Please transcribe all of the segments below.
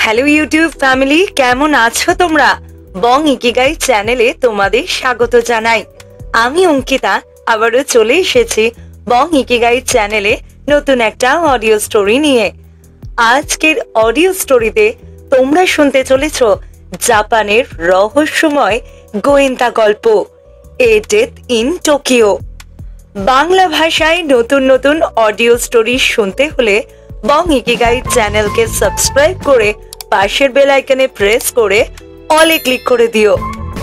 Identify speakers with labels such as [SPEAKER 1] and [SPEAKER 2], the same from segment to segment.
[SPEAKER 1] Hello YouTube family, কেমন আছো তোমরা? বং ইকিগাই চ্যানেলে তোমাদের স্বাগত জানাই। আমি অঙ্কিতা আবারও চলে এসেছি বং ইকিগাই চ্যানেলে নতুন একটা অডিও স্টোরি নিয়ে। আজকের অডিও স্টোরিতে তোমরা শুনতে চলেছ জাপানের রহস্যময় গোয়েন্দা গল্প a death in Tokyo. Bangla ভাষায় নতুন নতুন অডিও স্টোরি শুনতে হলে বং ইকিগাই চ্যানেলকে সাবস্ক্রাইব করে পাশের বেল আইকনে প্রেস করে অলে ক্লিক করে দিও,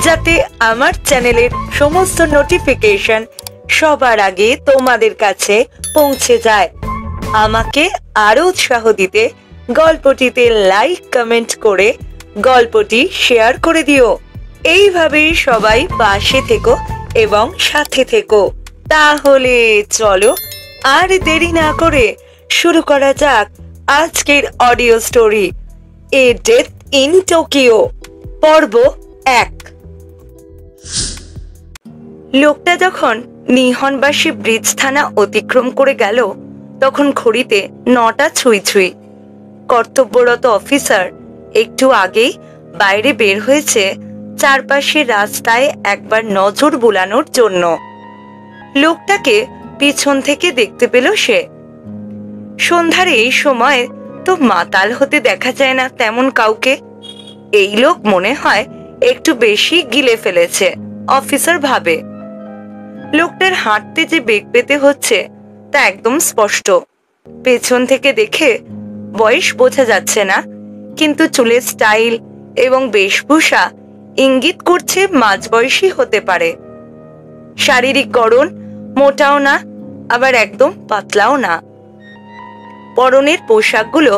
[SPEAKER 1] যাতে আমার চ্যানেলের সমস্ত নোটিফিকেশন সবার আগে তোমাদের কাছে পৌঁছে যায়। আমাকে আরো উৎসাহ দিতে গল্পটিতে লাইক কমেন্ট করে গল্পটি শেয়ার করে দিও। এইভাবে সবাই পাশে থেকো এবং সাথে থেকো। তাহলে চলো আর দেরি না করে শুরু করা যাক আজকের audio story a death in Tokyo পর্ব 1। লোকটা যখন নিহনবাসী ব্রিজ থানা অতিক্রম করে গেল তখন ঘড়িতে 9টা ছুঁই ছুঁই। কর্তব্যরত অফিসার একটু আগেই বাইরে বের হয়েছে চারপাশের রাস্তায় একবার নজর বুলানোর জন্য। লোকটাকে পিছন থেকে দেখতে পেল সে। সন্ধ্যার এই সময় তো মাতাল হতে দেখা যায় না তেমন কাউকে। এই লোক মনে হয় একটু বেশি গিলে ফেলেছে, অফিসার ভাবে। লোকটার হাঁটতে যে বেগ পেতে হচ্ছে তা একদম স্পষ্ট। পেছন থেকে দেখে বয়স বোঝা যাচ্ছে না, কিন্তু চুলের স্টাইল এবং বেশভূষা ইঙ্গিত করছে মাঝবয়সী হতে পারে। শারীরিক গড়ন মোটাও না, আবার একদম পাতলাও না। পরনের পোশাকগুলো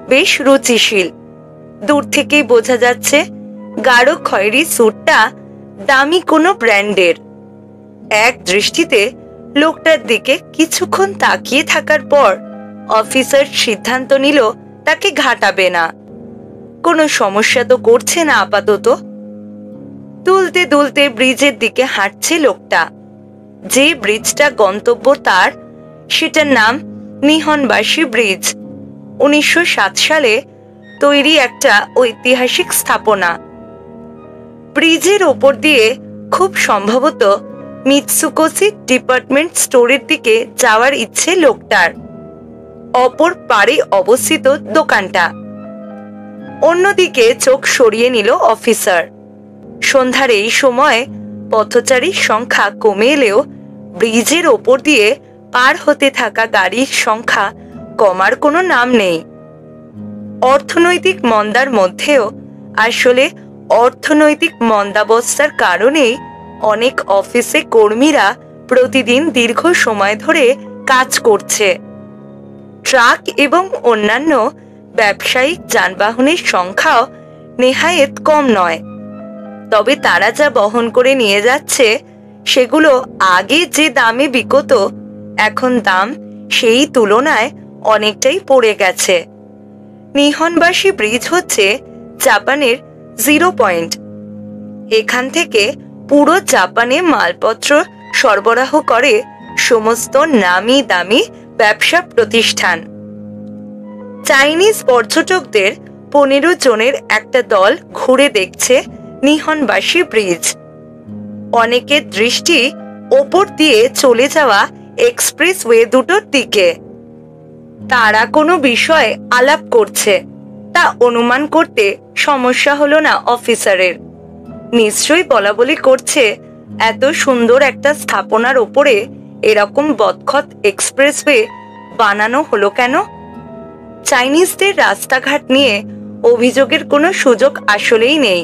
[SPEAKER 1] বেশ রুচিশীল। দূর থেকেই বোঝা যাচ্ছে গাঢ় খয়েরি স্যুটটা দামি কোনো ব্র্যান্ডের। এক দৃষ্টিতে লোকটার দিকে কিছুক্ষণ তাকিয়ে থাকার পর অফিসার সিদ্ধান্ত নিল তাকে ঘাটাবে না। কোনো সমস্যা তো করছে না আপাতত। দুলতে দুলতে ব্রিজের দিকে হাঁটছে লোকটা। যে ব্রিজটা গন্তব্য তার, সেটার নাম নিহনবাসী ব্রিজ। 1907 সালে তৈরি একটা ঐতিহাসিক স্থাপনা। ব্রিজের ওপর দিয়ে খুব সম্ভবত মিৎসুকোশি ডিপার্টমেন্ট স্টোরের দিকে যাওয়ার ইচ্ছে লোকটার। অপর পারে অবস্থিত দোকানটা। অন্যদিকে চোখ সরিয়ে নিল অফিসার। সন্ধ্যার এই সময় পথচারীর সংখ্যা কমে এলেও ব্রিজের ওপর দিয়ে পার হতে থাকা গাড়ির সংখ্যা কমার কোনো নাম নেই। অর্থনৈতিক মন্দার মধ্যেও আসলে অর্থনৈতিক মন্দাবস্থার কারণেই অনেক অফিসে কর্মীরা প্রতিদিন দীর্ঘ সময় ধরে কাজ করছে। ট্রাক এবং অন্যান্য ব্যবসায়িক যানবাহনের সংখ্যাও নেহায়েত কম নয়। তবে তারা যা বহন করে নিয়ে যাচ্ছে সেগুলো আগে যে দামে বিকত, এখন দাম সেই তুলনায় অনেকটাই পড়ে গেছে। নিহনবাসী ব্রিজ হচ্ছে জাপানের 0 পয়েন্ট। এখান থেকে পুরো জাপানে মালপত্র সরবরাহ করে সমস্ত নামি দামি ব্যবসা প্রতিষ্ঠান। চাইনিজ পর্যটকদের 15 জনের একটা দল ঘুরে দেখছে নিহনবাসী ব্রিজ। অনেকের দৃষ্টি ওপর দিয়ে চলে যাওয়া এক্সপ্রেসওয়ে দুটোর দিকে। তারা কোনো বিষয়ে আলাপ করছে, তা অনুমান করতে সমস্যা হলো না অফিসারের। নিশ্চয়ই বলাবলি করছে এত সুন্দর একটা স্থাপনার ওপরে এরকম বদখত এক্সপ্রেসওয়ে বানানো হলো কেন। চাইনিজদের রাস্তাঘাট নিয়ে অভিযোগের কোনো সুযোগ আসলেই নেই,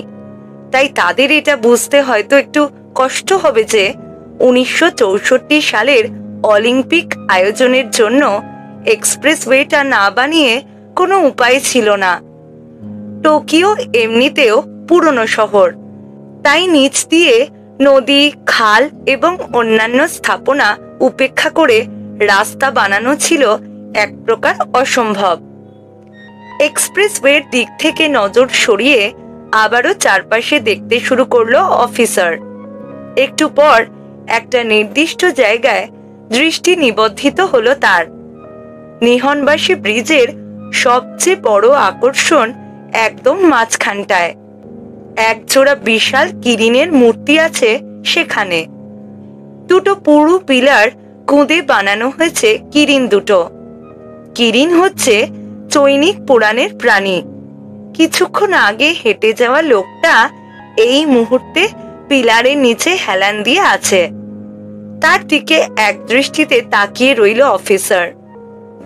[SPEAKER 1] তাই তাদের এটা বুঝতে হয়তো একটু কষ্ট হবে যে 1964 সালের অলিম্পিক আয়োজনের জন্য এক্সপ্রেসওয়েটা না বানিয়ে কোনো উপায় ছিল না। টোকিও এমনিতেও পুরনো শহর, তাই নিচ দিয়ে নদী, খাল এবং অন্যান্য স্থাপনা উপেক্ষা করে রাস্তা বানানো ছিল এক প্রকার অসম্ভব। এক্সপ্রেসওয়ের দিক থেকে নজর সরিয়ে আবারও চারপাশে দেখতে শুরু করলো অফিসার। একটু পর একটা নির্দিষ্ট জায়গায় দৃষ্টি নিবদ্ধিত হলো তার। নিহনবাসী ব্রিজের সবচেয়ে বড় আকর্ষণ একদম মাঝখানটায় এক জোড়া বিশাল কিরিনের মূর্তি আছে সেখানে। দুটো পুরু পিলার কুঁদে বানানো হয়েছে কিরিন দুটো। কিরিন হচ্ছে চৈনিক পুরাণের প্রাণী। কিছুক্ষণ আগে হেঁটে যাওয়া লোকটা এই মুহূর্তে পিলারের নিচে হেলান দিয়ে আছে। তার দিকে এক দৃষ্টিতে তাকিয়ে রইল অফিসার।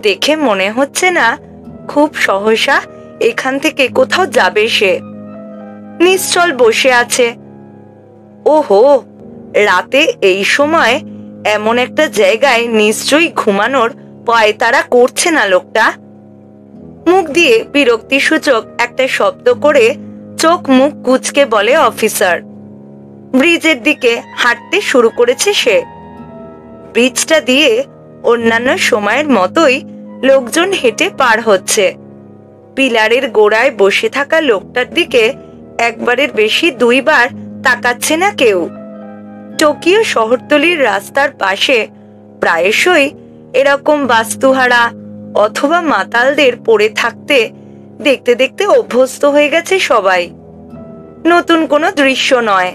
[SPEAKER 1] দেখে মনে হচ্ছে না খুব সহসা এখান থেকে কোথাও যাবে সে। নিশ্চল বসে আছে। ওহো, রাতে এই সময় এমন একটা জায়গায় নিশ্চয়ই ঘুমানোর পায়তারা করছে না লোকটা। মুখ দিয়ে বিরক্তিসূচক একটা শব্দ করে চোখ মুখ কুঁচকে বলে অফিসার। ব্রিজের দিকে হাঁটতে শুরু করেছে সে। ব্রিজটা দিয়ে অন্যান্য সময়ের মতোই লোকজন হেঁটে পার হচ্ছে। পিলারের গোড়ায় বসে থাকা লোকটার দিকে একবারের বেশি দুইবার তাকাচ্ছে না কেউ। টোকিও শহরতলির রাস্তার পাশে প্রায়শই এরকম বাস্তুহারা অথবা মাতালদের পড়ে থাকতে দেখতে দেখতে অভ্যস্ত হয়ে গেছে সবাই। নতুন কোনো দৃশ্য নয়।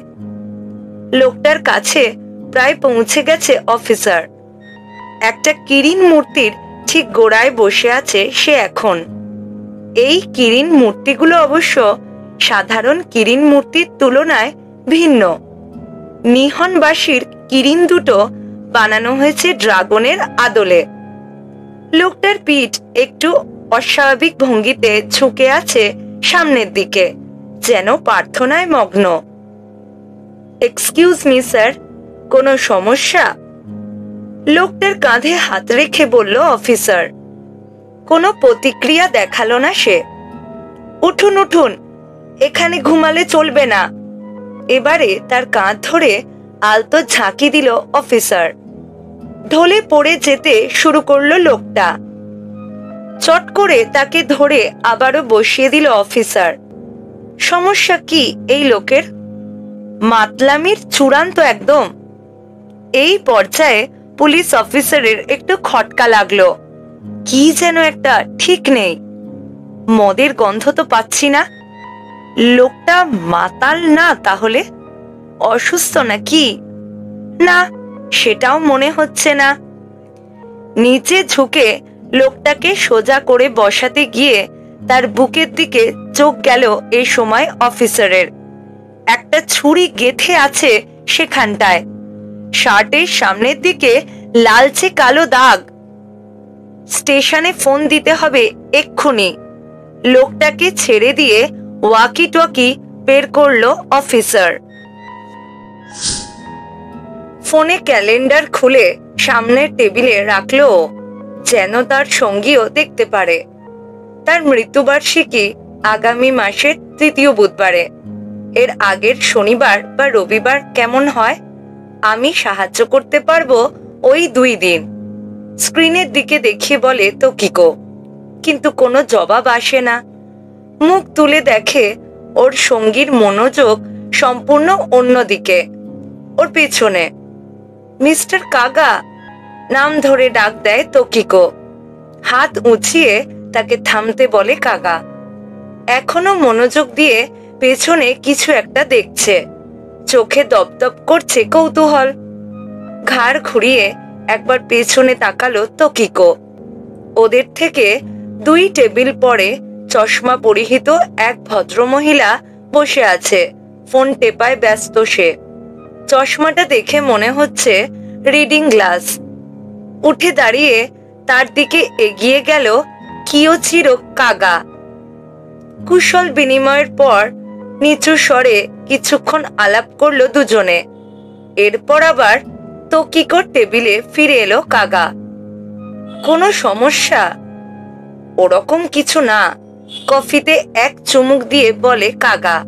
[SPEAKER 1] লোকটার কাছে প্রায় পৌঁছে গেছে অফিসার। একটা কিরিন মূর্তির ঠিক গোড়ায় বসে আছে সে এখন। এই কিরিন মূর্তিগুলো অবশ্য সাধারণ কিরিন মূর্তির তুলনায় ভিন্ন। নিহনবাসীর কিরিন দুটো বানানো হয়েছে ড্রাগনের আদলে। লোকটার পিঠ একটু অস্বাভাবিক ভঙ্গিতে ঝুঁকে আছে সামনের দিকে, যেন প্রার্থনায় মগ্ন। এক্সকিউজ মি স্যার, কোনো সমস্যা? লোকটার কাঁধে হাত রেখে বলল অফিসার। কোনো প্রতিক্রিয়া দেখালো না সে। উঠুন উঠুন, এখানে ঘুমালে চলবে না। এবারে তার কাঁধ ধরে আলতো ঝাঁকি দিল অফিসার। ঢলে পড়ে যেতে শুরু করলো লোকটা। চট করে তাকে ধরে আবারও বসিয়ে দিল অফিসার। সমস্যা কি এই লোকের? মাতলামির চূড়ান্ত একদম। এই পর্যায়ে পুলিশ অফিসারের একটু খটকা লাগলো। কি যেন একটা ঠিক নেই। মদের গন্ধ তো পাচ্ছি না। লোকটা মাতাল না তাহলে? অসুস্থ নাকি? না, সেটাও মনে হচ্ছে না। নিচে ঝুঁকে লোকটাকে সোজা করে বসাতে গিয়ে তার বুকের দিকে চোখ গেল এই সময় অফিসারের। একটা ছুরি গেঁথে আছে সেখানটায়। শার্টের সামনের দিকে লালচে কালো দাগ। স্টেশনে ফোন দিতে হবে এক্ষুনি। লোকটাকে ছেড়ে দিয়ে ওয়াকি টকি বের করলো অফিসার। ফোনে ক্যালেন্ডার খুলে সামনের টেবিলে রাখলো, যেন তার সঙ্গীও দেখতে পারে। তার মৃত্যুবার্ষিকী আগামী মাসের ৩য় বুধবারে। এর আগের শনিবার বা রবিবার কেমন হয়? আমি সাহায্য করতে পারবো ওই 2 দিন। স্ক্রিনের দিকে দেখিয়ে বলে তোকিকো, কিন্তু কোনো জবাব আসে না। মুখ তুলে দেখে ওর সঙ্গীর মনোযোগ সম্পূর্ণ অন্যদিকে, ওর পেছনে। মিস্টার কাগা নাম ধরে ডাক দেয় তোকিকো। হাত উঁচিয়ে তাকে থামতে বলে কাগা। এখনো মনোযোগ দিয়ে পেছনে কিছু একটা দেখছে। চোখে দপদপ করছে কৌতূহল। ঘাড় ঘুরিয়ে একবার পেছনে তাকালো তোকিকো। ওদের থেকে 2 টেবিল পরে চশমা পরিহিত এক ভদ্রমহিলা বসে আছে। ফোন টেপায় ব্যস্ত সে। চশমাটা দেখে মনে হচ্ছে রিডিং গ্লাস। উঠে দাঁড়িয়ে তার দিকে এগিয়ে গেল কিয়োচিরো কাগা। কুশল বিনিময়ের পর নিচু স্বরে কিছুক্ষণ আলাপ করলো দুজনে। এরপর আবার তোকিকোর টেবিলে ফিরে এলো কাগা। কোনো সমস্যা? ওরকম কিছু না, কফিতে এক চুমুক দিয়ে বলে কাগা।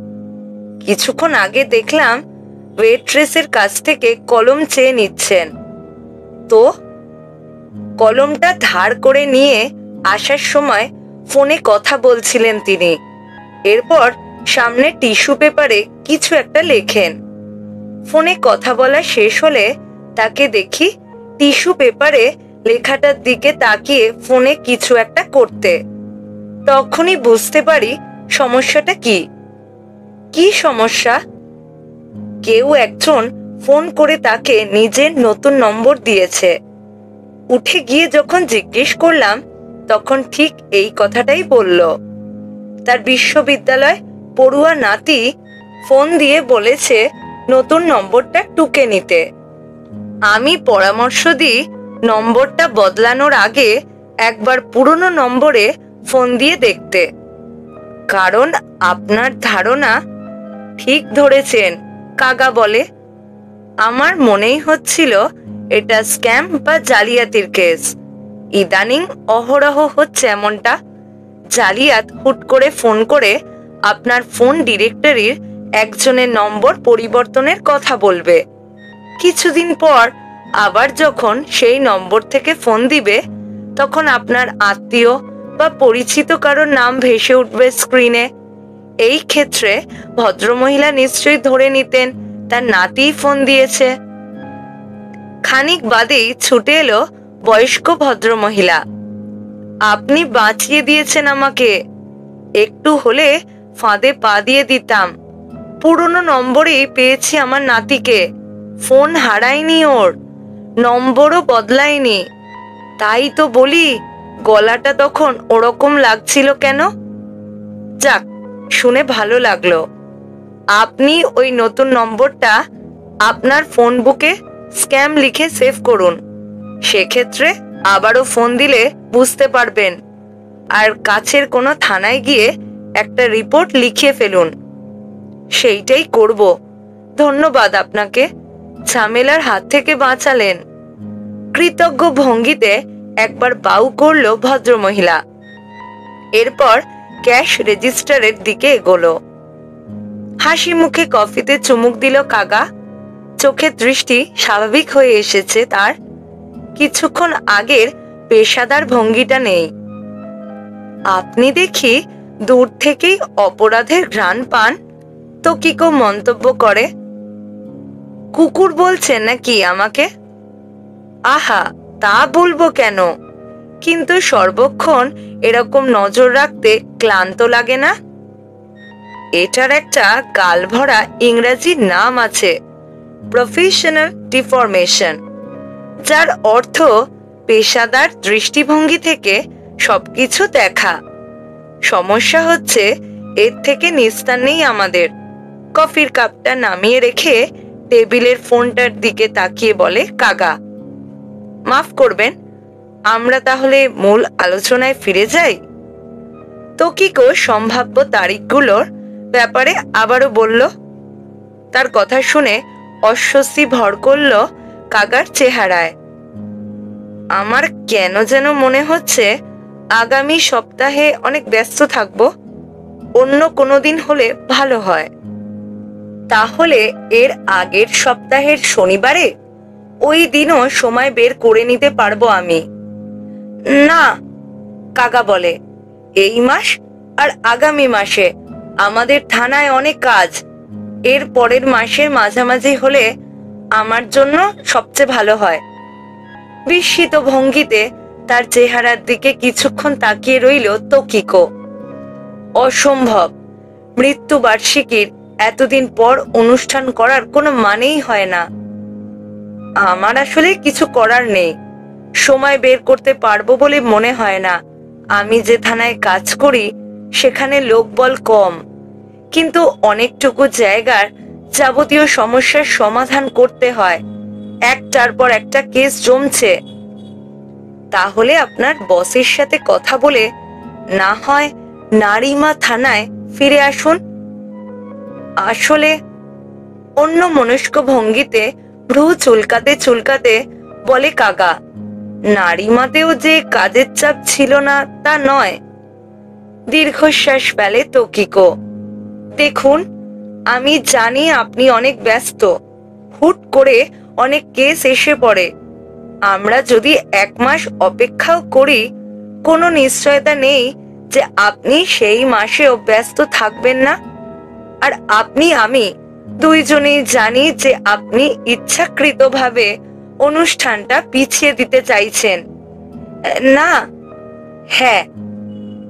[SPEAKER 1] কিছুক্ষণ আগে দেখলাম ওয়েট্রেসের কাছ থেকে কলম চেয়ে নিচ্ছেন। তো কলমটা ধার করে নিয়ে আসার সময় ফোনে কথা বলছিলেন তিনি। এরপর সামনে টিস্যু পেপারে কিছু একটা লেখেন। ফোনে কথা বলা শেষ হলে তাকে দেখি টিস্যু পেপারে লেখাটার দিকে তাকিয়ে ফোনে কিছু একটা করতে। তখনই বুঝতে পারি সমস্যাটা কি? কি সমস্যা? কেউ একজন ফোন করে তাকে নিজের নতুন নম্বর দিয়েছে। উঠে গিয়ে যখন জিজ্ঞেস করলাম তখন ঠিক এই কথাটাই বলল। তার বিশ্ববিদ্যালয় পড়ুয়া নাতি ফোন দিয়ে বলেছে নতুন নম্বরটা টুকে নিতে। আমি পরামর্শ দিই নম্বরটা বদলানোর আগে একবার পুরনো নম্বরে ফোন দিয়ে দেখতে। কারণ আপনার ধারণা ঠিক ধরেছেন, কাগা বলে। আমার মনেই হচ্ছিল এটা স্ক্যাম বা জালিয়াতির কেস। ইদানিং অহরহ হচ্ছে এমনটা। জালিয়াত হুট করে ফোন করে আপনার ফোন ডিরেক্টরির একজনের নম্বর পরিবর্তনের কথা বলবে। কিছুদিন পর আবার যখন সেই নম্বর থেকে ফোন দিবে তখন আপনার আত্মীয় বা পরিচিত কারোর নাম ভেসে উঠবে স্ক্রিনে। এই ক্ষেত্রে ভদ্রমহিলা নিশ্চয়ই ধরে নিতেন তার নাতিই ফোন দিয়েছে। খানিক বাদেই ছুটে এলো বয়স্ক ভদ্রমহিলা। আপনি বাঁচিয়ে দিয়েছেন আমাকে। একটু হলে ফাঁদে পা দিয়ে দিতাম। পুরনো নম্বরেই পেয়েছি আমার নাতিকে। ফোন হারায়নি, ওর নম্বরও বদলায়নি। তাই তো বলি গলাটা তখন ওরকম লাগছিল কেন। যাক, শুনে ভালো লাগলো। আপনি ওই নতুন নম্বরটা আপনার ফোন বুকে স্ক্যাম লিখে সেভ করুন। সেক্ষেত্রে আবারও ফোন দিলে বুঝতে পারবেন। আর কাছের কোনো থানায় গিয়ে একটা রিপোর্ট লিখিয়ে ফেলুন। সেইটাই করব। ধন্যবাদ আপনাকে, ঝামেলার হাত থেকে বাঁচালেন। কৃতজ্ঞ ভঙ্গিতে একবার বাউ করল ভদ্রমহিলা। এরপর ক্যাশ রেজিস্টারের দিকে এগোলো। হাসি মুখে কফিতে চুমুক দিল কাগা। চোখের দৃষ্টি স্বাভাবিক হয়ে এসেছে তার। কিছুক্ষণ আগের পেশাদার ভঙ্গিটা নেই। আপনি দেখি দূর থেকেই অপরাধের ঘ্রাণ পান, তো কি কেউ মন্তব্য করে। কুকুর বলছেন নাকি আমাকে? আহা, তা বলবো কেন, কিন্তু সর্বক্ষণ এরকম নজর রাখতে ক্লান্ত লাগে না? এটার একটা গালভরা ইংরেজি নাম আছে, প্রফেশনাল ডিফরমেশন, যার অর্থ পেশাদার দৃষ্টিভঙ্গি থেকে সবকিছু দেখা। সমস্যা হচ্ছে এর থেকে নিস্তার নেই আমাদের। কফির কাপটা নামিয়ে রেখে টেবিলের ফোনটার দিকে তাকিয়ে বলে কাগা। মাফ করবেন, আমরা তাহলে মূল আলোচনায় ফিরে যাই। তোকিকো সম্ভাব্য তারিখগুলোর ব্যাপারে আবারও বলল। তার কথা শুনে অস্বস্তি ভর করল কাগার চেহারায়। আমার কেন যেন মনে হচ্ছে আগামী সপ্তাহে অনেক ব্যস্ত থাকব। অন্য কোনো দিন হলে ভালো হয়। তাহলে এর আগের সপ্তাহের শনিবারে? ওই দিনও সময় বের করে নিতে পারবো আমি। না, কাগা বলে, এই মাস আর আগামী মাসে আমাদের থানায় অনেক কাজ। এর পরের মাসের মাঝামাঝি হলে আমার জন্য সবচেয়ে ভালো হয়। বিস্মিত ভঙ্গিতে তার চেহারার দিকে কিছুক্ষণ তাকিয়ে রইল তোকিকো। অসম্ভব, মৃত্যুবার্ষিকীর এতদিন পর অনুষ্ঠান করার কোনো মানেই হয় না। আমার আসলে কিছু করার নেই, সময় বের করতে পারবো বলে মনে হয় না। আমি যে থানায় কাজ করি সেখানে লোকবল কম, কিন্তু অনেকটুকু জায়গার যাবতীয় সমস্যার সমাধান করতে হয়। একটার পর একটা কেস জমছে। তাহলে আপনার বসের সাথে কথা বলে না হয় নারিমা থানায় ফিরে আসুন। আসলে, অন্য মনস্ক ভঙ্গিতে ভ্রু চুলকাতে চুলকাতে বলে কাগা। নারিমাতেও যে কাজের চাপ ছিল না তা নয়। দীর্ঘশ্বাস ফেলে তোকিকো। দেখুন, আমি জানি আপনি অনেক ব্যস্ত। হুট করে অনেক কেস এসে পড়ে। আমরা যদি 1 মাস অপেক্ষাও করি, কোনো নিশ্চয়তা নেই যে আপনি সেই মাসেও ব্যস্ত থাকবেন না। আর আমি দুইজনেই জানি যে আপনি ইচ্ছাকৃতভাবে অনুষ্ঠানটা পিছিয়ে দিতে চাইছেন। না, হ্যাঁ,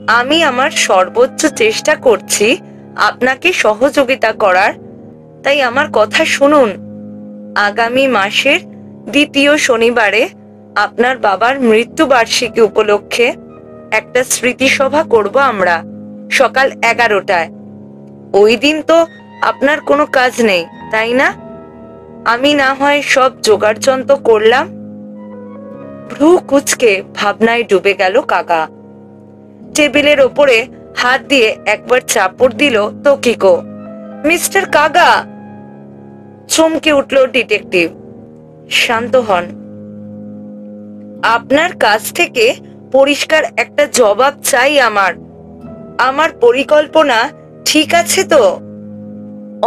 [SPEAKER 1] আমি আমার সর্বোচ্চ চেষ্টা করছি আপনাকে সহযোগিতা করার, তাই আমার কথা শুনুন। আগামী মাসের 2য় শনিবারে আপনার বাবার মৃত্যুবার্ষিকী উপলক্ষে একটা স্মৃতিসভা করব আমরা, সকাল 11টায়। ওই দিন তো আপনার কোনো কাজ নেই, তাই না? আমি না হয় সব জোগাড়যন্ত্র করলাম। ভ্রু কুঁচকে ভাবনায় ডুবে গেল কাকা। টেবিলের ওপরে হাত দিয়ে একবার চাপড় দিল তৌকিকো। মিস্টার কাকা! চমকে উঠল ডিটেকটিভ। শান্ত হন। আপনার কাছ থেকে পরিষ্কার একটা জবাব চাই আমার। আমার পরিকল্পনা ঠিক আছে তো?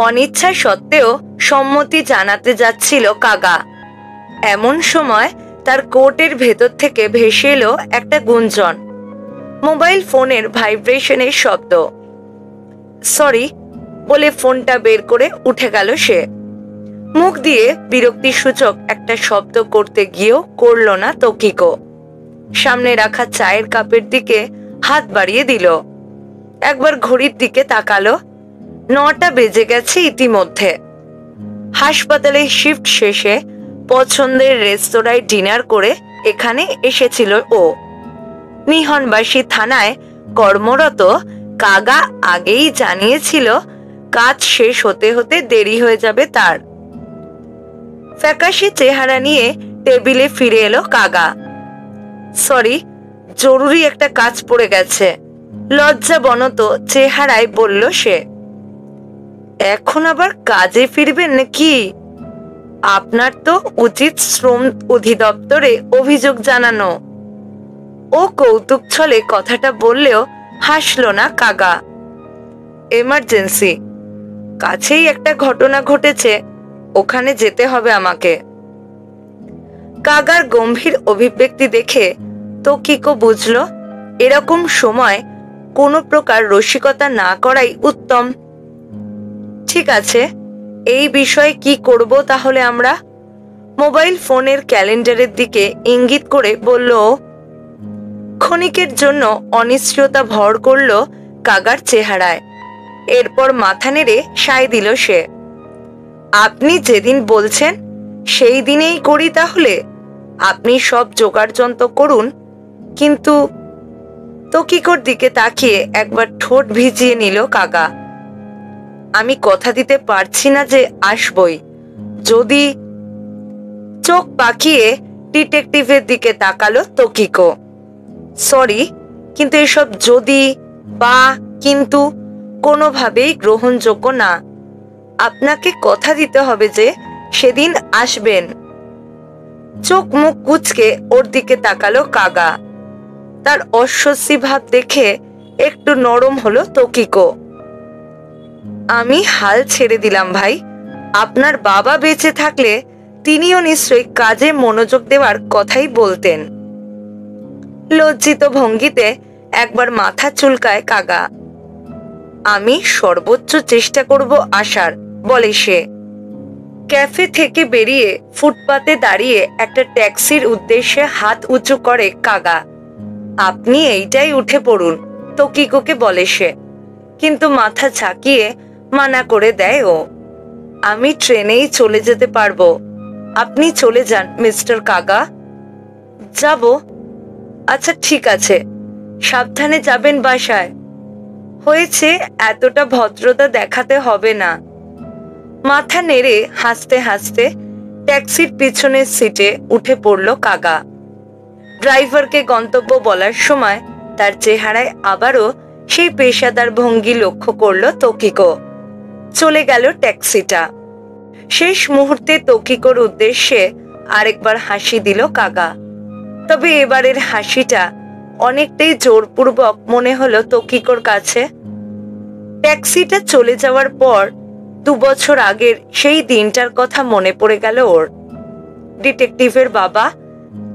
[SPEAKER 1] অনিচ্ছা সত্ত্বেও সম্মতি জানাতে যাচ্ছিল কাকা। এমন সময় তার কোটের ভেতর থেকে ভেসে এলো একটা গুঞ্জন, মোবাইল ফোনের ভাইব্রেশনের শব্দ। সরি বলে ফোনটা বের করে উঠে গেল সে। মুখ দিয়ে বিরক্তিসূচক একটা শব্দ করতে গিয়েও করল না তৌকিকো। সামনে রাখা চায়ের কাপের দিকে হাত বাড়িয়ে দিল। একবার ঘড়ির দিকে তাকালো। 9টা বেজে গেছে ইতিমধ্যে। হাসপাতালে শিফট শেষে পছন্দের রেস্তোরাঁয় ডিনার করে এখানে এসেছিল ও। নিহনবাসী থানায় কর্মরত কাগা আগেই জানিয়েছিল কাজ শেষ হতে হতে দেরি হয়ে যাবে তার। ফ্যাকাশে চেহারা নিয়ে টেবিলে ফিরে এলো কাগা। সরি, জরুরি একটা কাজ পড়ে গেছে, লজ্জাবনত চেহারায় বলল সে। এখন আবার কাজে ফিরবেন নাকি? আপনার তো উচিত শ্রম অধিদপ্তরে অভিযোগ জানানো। ও কৌতুক ছলে কথাটা বললেও হাসলো না কাগা। এমার্জেন্সি, কাছেই একটা ঘটনা ঘটেছে, ওখানে যেতে হবে আমাকে। কাগার গম্ভীর অভিব্যক্তি দেখে তৌকিকো বুঝল এরকম সময় কোনো প্রকার রসিকতা না করাই উত্তম। ঠিক আছে, এই বিষয়ে কি করব তাহলে আমরা? মোবাইল ফোনের ক্যালেন্ডারের দিকে ইঙ্গিত করে বলল। ক্ষণিকের জন্য অনিশ্চয়তা ভর করল কাগার চেহারায়। এরপর মাথা নেড়ে সায় দিল সে। আপনি যেদিন বলছেন সেই দিনেই করি তাহলে। আপনি সব জোগাড়যন্ত্র করুন, কিন্তু তৌকিকোর দিকে তাকিয়ে একবার ঠোঁট ভিজিয়ে নিল কাগা। আমি কথা দিতে পারছি না যে আসবই, যদি। চোখ পাকিয়ে ডিটেকটিভের দিকে তাকালো তৌকিকো। সরি, কিন্তু এসব যদি বা কিন্তু কোনোভাবেই গ্রহণযোগ্য না। আপনাকে কথা দিতে হবে যে সেদিন আসবেন। চোখ মুখ কুঁচকে ওর দিকে তাকালো কাগা। তার অস্বস্তি ভাব দেখে একটু নরম হলো তৌকিকো। আমি হাল ছেড়ে দিলাম ভাই। আপনার বাবা বেঁচে থাকলে তিনিও নিশ্চয়ই কাজে মনোযোগ দেওয়ার কথাই বলতেন। লজ্জিত ভঙ্গিতে একবার মাথা চুলকায় কাগা। আমি সর্বোচ্চ চেষ্টা করব আসার, বলে সে। ক্যাফে থেকে বেরিয়ে ফুটপাতে দাঁড়িয়ে একটা ট্যাক্সির উদ্দেশ্যে হাত উঁচু করে কাগা। আপনি এইটাই উঠে পড়ুন, তৌকিকোকে বলে সে, কিন্তু মাথা ঝাঁকিয়ে মানা করে দেয় ও। আমি ট্রেনেই চলে যেতে পারবো, আপনি চলে যান মিস্টার কাগা। যাব? আচ্ছা ঠিক আছে, সাবধানে যাবেন বাসায়। হয়েছে, এতটা ভদ্রতা দেখাতে হবে না। মাথা নেড়ে হাসতে হাসতে ট্যাক্সির পিছনের সিটে উঠে পড়ল কাগা। ড্রাইভারকে গন্তব্য বলার সময় তার চেহারায় আবারও সেই পেশাদার ভঙ্গি লক্ষ্য করল তৌকিকো। চলে গেল ট্যাক্সিটা। শেষ মুহূর্তে তৌকিকোর উদ্দেশ্যে আরেকবার হাসি দিল কাগা। তবে এবারের হাসিটা অনেকটাই জোরপূর্বক মনে হলো তৌকিকোর কাছে। ট্যাক্সিটা চলে যাওয়ার পর 2 বছর আগের সেই দিনটার কথা মনে পড়ে গেল ওর। ডিটেকটিভের বাবা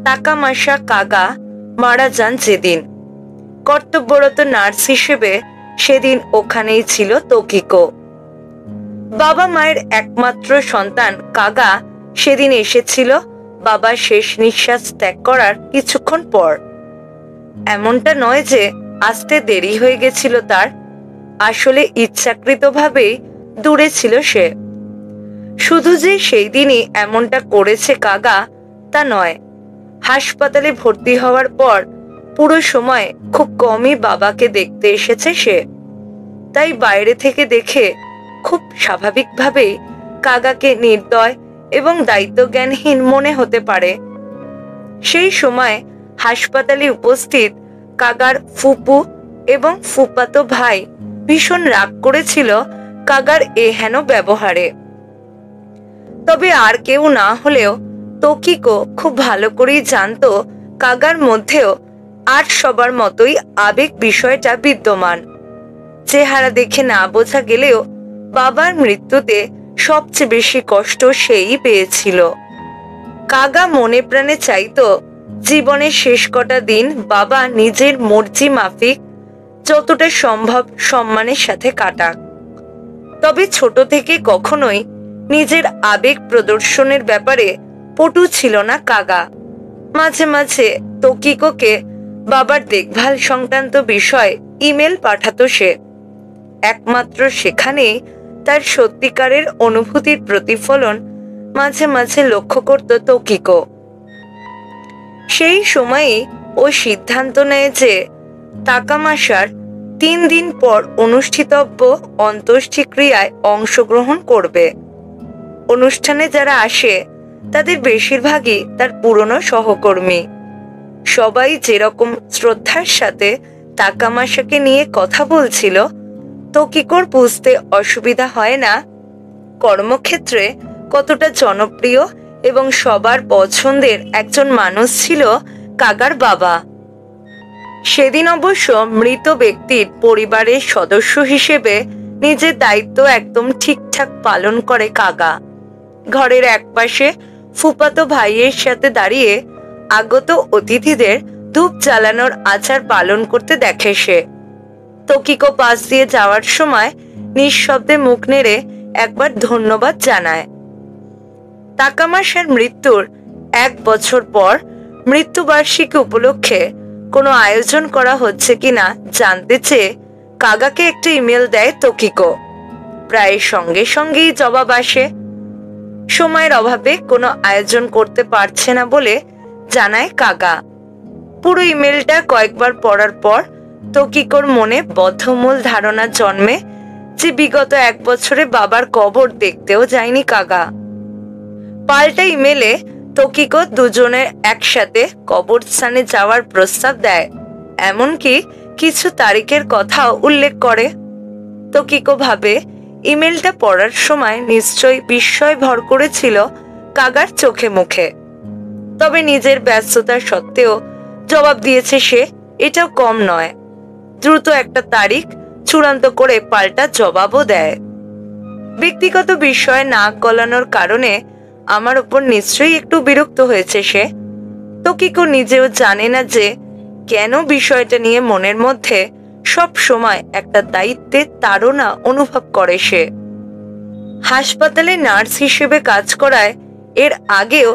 [SPEAKER 1] তাকামাশা কাগা মারা যান যেদিন। কর্তব্যরত নার্স হিসেবে সেদিন ওখানেই ছিল তৌকিকো। বাবা মায়ের একমাত্র সন্তান কাগা সেদিন এসেছিল বাবার শেষ নিঃশ্বাস ত্যাগ করার কিছুক্ষণ পর। এমনটা নয় যে আসতে দেরি হয়ে গেছিল তার। আসলে ইচ্ছাকৃতভাবেই দূরে ছিল সে। শুধু যে সেই দিনই এমনটা করেছে কাগা তা নয়, হাসপাতালে ভর্তি হওয়ার পর পুরো সময় খুব কমই বাবাকে দেখতে এসেছে সে। তাই বাইরে থেকে দেখে খুব স্বাভাবিকভাবেই কাগাকে নির্দয় এবং দায়িত্বজ্ঞানহীন মনে হতে পারে। সেই সময় হাসপাতালে উপস্থিত কাগার ফুপু এবং ফুপাতো ভাই ভীষণ রাগ করেছিল কাগার এহেন ব্যবহারে। তবে আর কেউ না হলেও তোকিকো খুব ভালো করেই জানতো কাগার মধ্যেও আর সবার মতোই আবেগ বিষয়টা বিদ্যমান। চেহারা দেখে না বোঝা গেলেও বাবার মৃত্যুতে সবচেয়ে বেশি কষ্ট সেই পেয়েছিল। কাগা মনে প্রাণে চাইতো জীবনের শেষ কটা দিন বাবা নিজের মর্জি মাফিক যতটা সম্ভব সম্মানের সাথে কাটাক। তবে ছোট থেকে কখনোই নিজের আবেগ প্রদর্শনের ব্যাপারে পটু ছিল না কাগা। মাঝে মাঝে তোকিকোকে বাবার দেখভাল সংক্রান্ত বিষয়ে ইমেল পাঠাতো সে। একমাত্র সেখানেই তার সত্যিকারের অনুভূতির প্রতিফলন মাঝে মাঝে লক্ষ্য করত তোকিকো। সেই সময়ে ও সিদ্ধান্ত নেয় যে তাকামাশার 3 দিন পর অনুষ্ঠিতব্য অন্ত্যেষ্টিক্রিয়ায় অংশগ্রহণ করবে। অনুষ্ঠানে যারা আসে তাদের বেশিরভাগই তার পুরনো সহকর্মী। সবাই যেরকম শ্রদ্ধার সাথে তাকামাশাকে নিয়ে কথা বলছিল, তোকিকোর বুঝতে অসুবিধা হয় না কর্মক্ষেত্রে কতটা জনপ্রিয় এবং সবার পছন্দের একজন মানুষ ছিল কাগার বাবা। সেদিন অবশ্য মৃত ব্যক্তির পরিবারের সদস্য হিসেবে নিজের দায়িত্ব একদম ঠিকঠাক পালন করে কাগা। ঘরের একপাশে ফুপাতো ভাইয়ের সাথে দাঁড়িয়ে আগত অতিথিদের ধূপ জ্বালানোর আচার পালন করতে দেখে সে। তোকিকো পাশ দিয়ে যাওয়ার সময় নিঃশব্দে মুখ নেড়ে একবার ধন্যবাদ জানায়। তাকামাশার মৃত্যুর 1 বছর পর মৃত্যুবার্ষিকী উপলক্ষে কোনো আয়োজন করা হচ্ছে কিনা জানতে চেয়ে কাগাকে একটা ইমেল দেয় তোকিকো। প্রায় সঙ্গে সঙ্গেই জবাব আসে। সময়ের অভাবে কোনো আয়োজন করতে পারছে না বলে জানায় কাগা। পুরো ইমেলটা কয়েকবার পড়ার পর তোকিকোর মনে বদ্ধমূল ধারণা জন্মে যে বিগত 1 বছরে বাবার কবর দেখতেও যায়নি কাগা। পাল্টা ইমেলে তোকিকো দুজনের একসাথে কবরস্থানে যাওয়ার প্রস্তাব দেয়, এমনকি কিছু তারিখের কথাও উল্লেখ করে। তোকিকো ভাবে ইমেলটা পড়ার সময় নিশ্চয়ই বিস্ময় ভর করেছিল কাগার চোখে মুখে। তবে নিজের ব্যস্ততা সত্ত্বেও জবাব দিয়েছে সে, এটাও কম নয়। দ্রুত একটা তারিখ চূড়ান্ত করে পাল্টা জবাবও দেয়। ব্যক্তিগত বিষয়ে নাক গলানোর কারণে আমার উপর নিশ্চয়ই একটু বিরক্ত হয়েছে সে। তোকিকো নিজেও জানে না যে কেন বিষয়টা নিয়ে মনের মধ্যে সব সময় একটা দায়িত্বের তাড়না অনুভব করে সে। হাসপাতালে নার্স হিসেবে কাজ করায় এর আগেও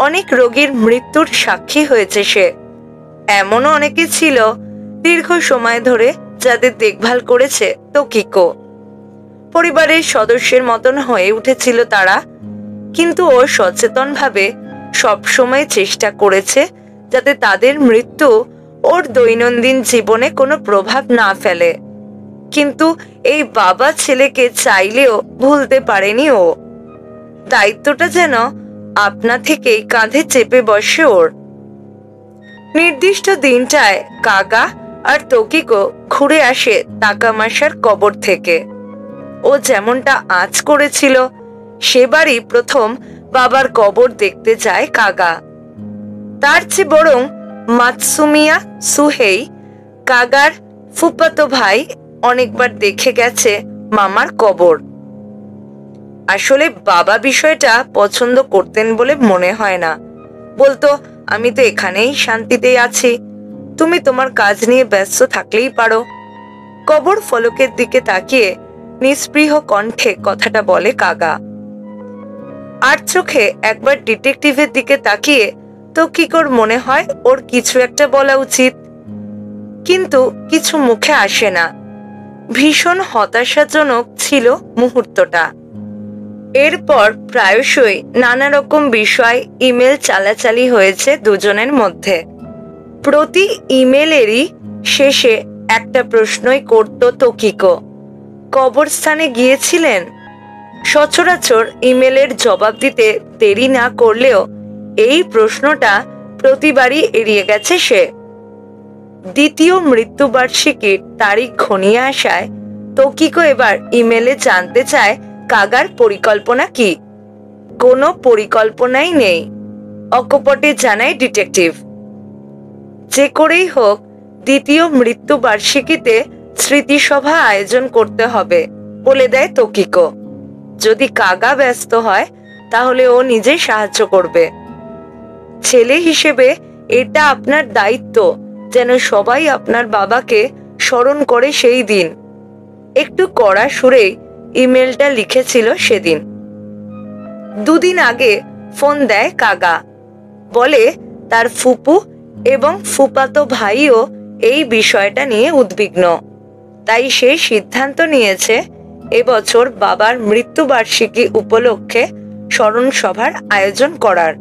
[SPEAKER 1] অনেক রোগীর মৃত্যুর সাক্ষী হয়েছে সে। এমনও অনেকে ছিল দীর্ঘ সময় ধরে যাদের দেখভাল করেছে তোকিকো। পরিবারের সদস্যের মতন হয়ে উঠেছিল তারা, কিন্তু ও সচেতনভাবে সবসময় চেষ্টা করেছে যাতে তাদের মৃত্যু ওর দৈনন্দিন জীবনে কোনো প্রভাব না ফেলে। কিন্তু এই বাবা ছেলেকে চাইলেও ভুলতে পারেনি ও। দায়িত্বটা যেন আপনা থেকেই কাঁধে চেপে বসে ওর। নির্দিষ্ট দিনটায় কাগা আর তোকিকো ঘুরে আসে তাকামাশার কবর থেকে। ও যেমনটা আজ করেছিল সেবারই প্রথম বাবার কবর দেখতে যায় কাগা। তার চেয়ে বরং মাতসুমিয়া সুহেই, কাগার ফুফাতো ভাই, অনেকবার দেখে গেছে মামার কবর। আসলে বাবা বিষয়টা পছন্দ করতেন বলে মনে হয় না। বলতো, আমি তো এখানেই শান্তিতেই আছি, তুমি তোমার কাজ নিয়ে ব্যস্ত থাকলেই পারো। কবর ফলকের দিকে তাকিয়ে নিস্পৃহ কণ্ঠে কথাটা বলে কাগা। আর চোখে একবার ডিটেকটিভের দিকে তাকিয়ে তোকিকোর মনে হয় ওর কিছু একটা বলা উচিত। কিন্তু কিছু মুখে আসে না। ভীষণ হতাশাজনক ছিল মুহূর্তটা। এরপর প্রায়শই নানা রকম বিষয় ইমেল চালাচালি হয়েছে দুজনের মধ্যে। প্রতি ইমেলেরই শেষে একটা প্রশ্নই করত তোকিকো, কবরস্থানে গিয়েছিলেন? সচরাচর ইমেলের জবাব দিতে দেরি না করলেও এই প্রশ্নটা প্রতিবারই এড়িয়ে গেছে সে। দ্বিতীয় মৃত্যুবার্ষিকীর তারিখ ঘনিয়ে আসায় তোকিকো এবার ইমেলে জানতে চায় কাগার পরিকল্পনা কি। কোনো পরিকল্পনাই নেই, অকপটে জানায় ডিটেকটিভ। যে করেই হোক দ্বিতীয় মৃত্যুবার্ষিকীতে স্মৃতিসভা আয়োজন করতে হবে বলে দেয় তোকিকো। যদি কাগা ব্যস্ত হয় তাহলে ও নিজে সাহায্য করবে। ছেলে হিসেবে এটা আপনার দায়িত্ব যেন সবাই আপনার বাবাকে স্মরণ করে সেই দিন। একটু কড়া সুরেই ইমেলটা লিখেছিল সেদিন। দুদিন আগে ফোন দেয় কাগা, বলে তার ফুপু এবং ফুপাতো ভাইও এই বিষয়টা নিয়ে উদ্বিগ্ন। তাই সে সিদ্ধান্ত নিয়েছে এবছর বাবার মৃত্যুবার্ষিকী উপলক্ষে স্মরণ সভার আয়োজন করার।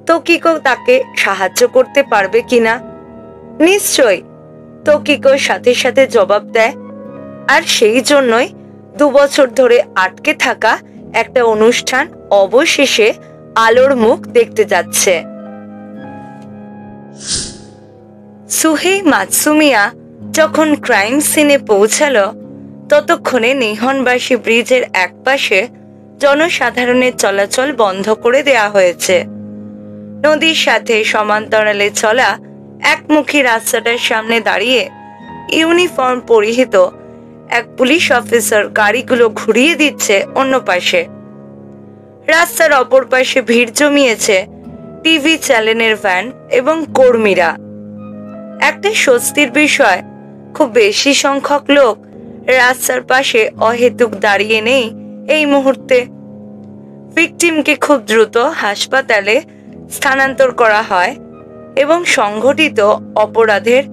[SPEAKER 1] তোকিকো তাকে সাহায্য করতে পারবে কিনা? নিশ্চয়, তোকিকো সাথে সাথে জবাব দেয়। আর সেই জন্যই 2 বছর ধরে আটকে থাকা একটা অনুষ্ঠান অবশেষে আলোর মুখ দেখতে যাচ্ছে। সুহেই মাতসুমিয়া যখন ক্রাইম সিনে পৌঁছালো ততক্ষণে নিহনবাসী ব্রিজের একপাশে জনসাধারণের চলাচল বন্ধ করে দেয়া হয়েছে। নদীর সাথে সমান্তরালে চলা একমুখী রাস্তাটার সামনে দাঁড়িয়ে ইউনিফর্ম পরিহিত এক পুলিশ অফিসার গাড়িগুলো ঘুরিয়ে দিচ্ছে অন্য পাশে। রাস্তার অপর পাশে ভিড় জমিয়েছে টিভি চ্যানেলের ভ্যান এবং কর্মীরা। একটা স্বস্তির বিষয়, খুব বেশি সংখ্যক লোক রাস্তার পাশে অহেতুক দাঁড়িয়ে নেই এই মুহূর্তে। ভিকটিমকে খুব দ্রুত হাসপাতালে স্থানান্তর করা হয় এবং সংঘটিত অপরাধের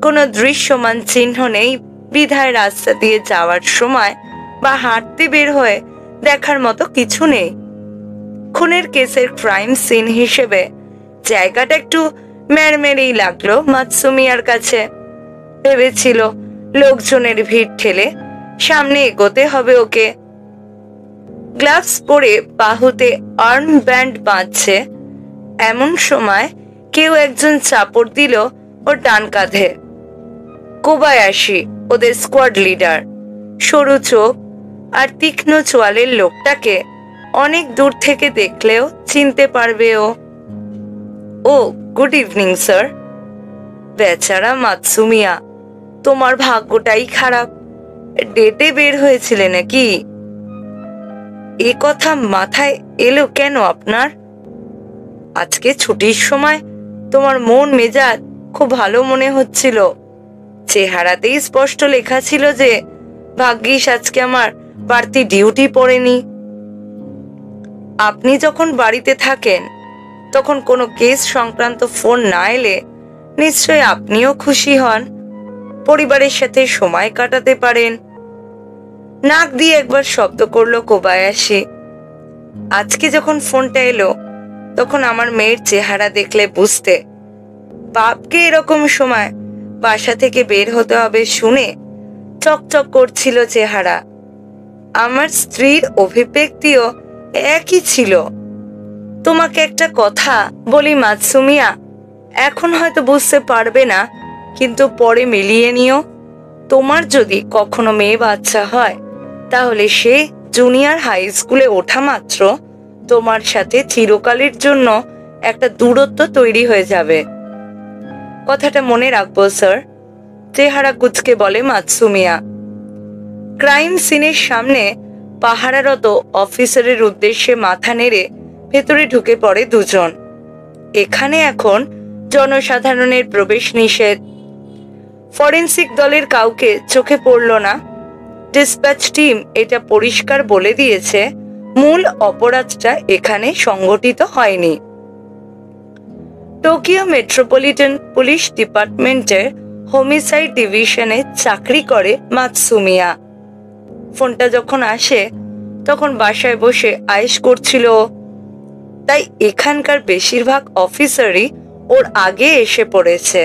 [SPEAKER 1] কোনো দৃশ্যমান চিহ্ন নেই বিধায় রাস্তা দিয়ে যাওয়ার সময় বা হাঁটতে বের হয়ে দেখার মতো কিছু নেই। খুনের কেসের ক্রাইম সিন হিসেবে জায়গাটা একটু মেরমেরেই লাগলো মাতসুমিয়ার কাছে। ভেবেছিল লোকজনের ভিড় ঠেলে সামনে এগোতে হবে ওকে। গ্লাভস পরে বাহুতে আর্ম ব্যান্ড বাঁধছে এমন সময় কেউ একজন চাপড় দিল ওর ডান কাঁধে। কোবায়াশি, ওদের স্কোয়াড লিডার। সরু চোখ আর তীক্ষ্ণ চোয়ালের লোকটাকে অনেক দূর থেকে দেখলেও চিনতে পারবে ও। ও গুড ইভিনিং স্যার। বেচারা মাতসুমিয়া, তোমার ভাগ্যটাই খারাপ। ডেটে বের হয়েছিলে নাকি? এ কথা মাথায় এলো কেন আপনার? আজকে ছুটির সময় তোমার মন মেজাজ খুব ভালো মনে হচ্ছিল। চেহারাতেই স্পষ্ট লেখা ছিল যে ভাগ্যিস আজকে আমার বাড়তি ডিউটি পড়েনি। আপনি যখন বাড়িতে থাকেন তখন কোনো কেস সংক্রান্ত ফোন না এলে নিশ্চয় আপনিও খুশি হন, পরিবারের সাথে সময় কাটাতে পারেন। নাক দিয়ে একবার শব্দ করলো কোবায়াশি। আজকে যখন ফোনটা এলো তখন আমার মেয়ের চেহারা দেখলে বুঝতে, বাপকে এরকম সময় বাসা থেকে বের হতে হবে শুনে চকচক করছিল চেহারা। আমার স্ত্রীর অভিব্যক্তিও একই ছিল। তোমাকে একটা কথা বলি মাতসুমিয়া, এখন হয়তো বুঝতে পারবে না, কিন্তু পরে মিলিয়ে নিও। তোমার যদি কখনো মেয়ে বাচ্চা হয় তাহলে সে জুনিয়র হাই স্কুলে ওঠা মাত্র তোমার সাথে চিরকালের জন্য একটা দূরত্ব তৈরি হয়ে যাবে। কথাটা মনে রাখবো স্যার, চেহারা কুচকে বলে মাতসুমিয়া। ক্রাইম সিনের সামনে পাহারারত অফিসারের উদ্দেশ্যে মাথা নেড়ে ভেতরে ঢুকে পড়ে দুজন। এখানে এখন জনসাধারণের প্রবেশ নিষেধ। ফরেন্সিক দলের কাউকে চোখে পড়ল না। ডিসপ্যাচ টিম এটা পরিষ্কার বলে দিয়েছে মূল অপরাধটা এখানে সংগঠিত হয়নি। টোকিও মেট্রোপলিটন পুলিশ ডিপার্টমেন্টের হোমিসাইড ডিভিশনে চাকরি করে মাতসুমিয়া। ফোনটা যখন আসে তখন বাসায় বসে আয়েশ করছিল, তাই এখানকার বেশিরভাগ অফিসারই ওর আগে এসে পড়েছে।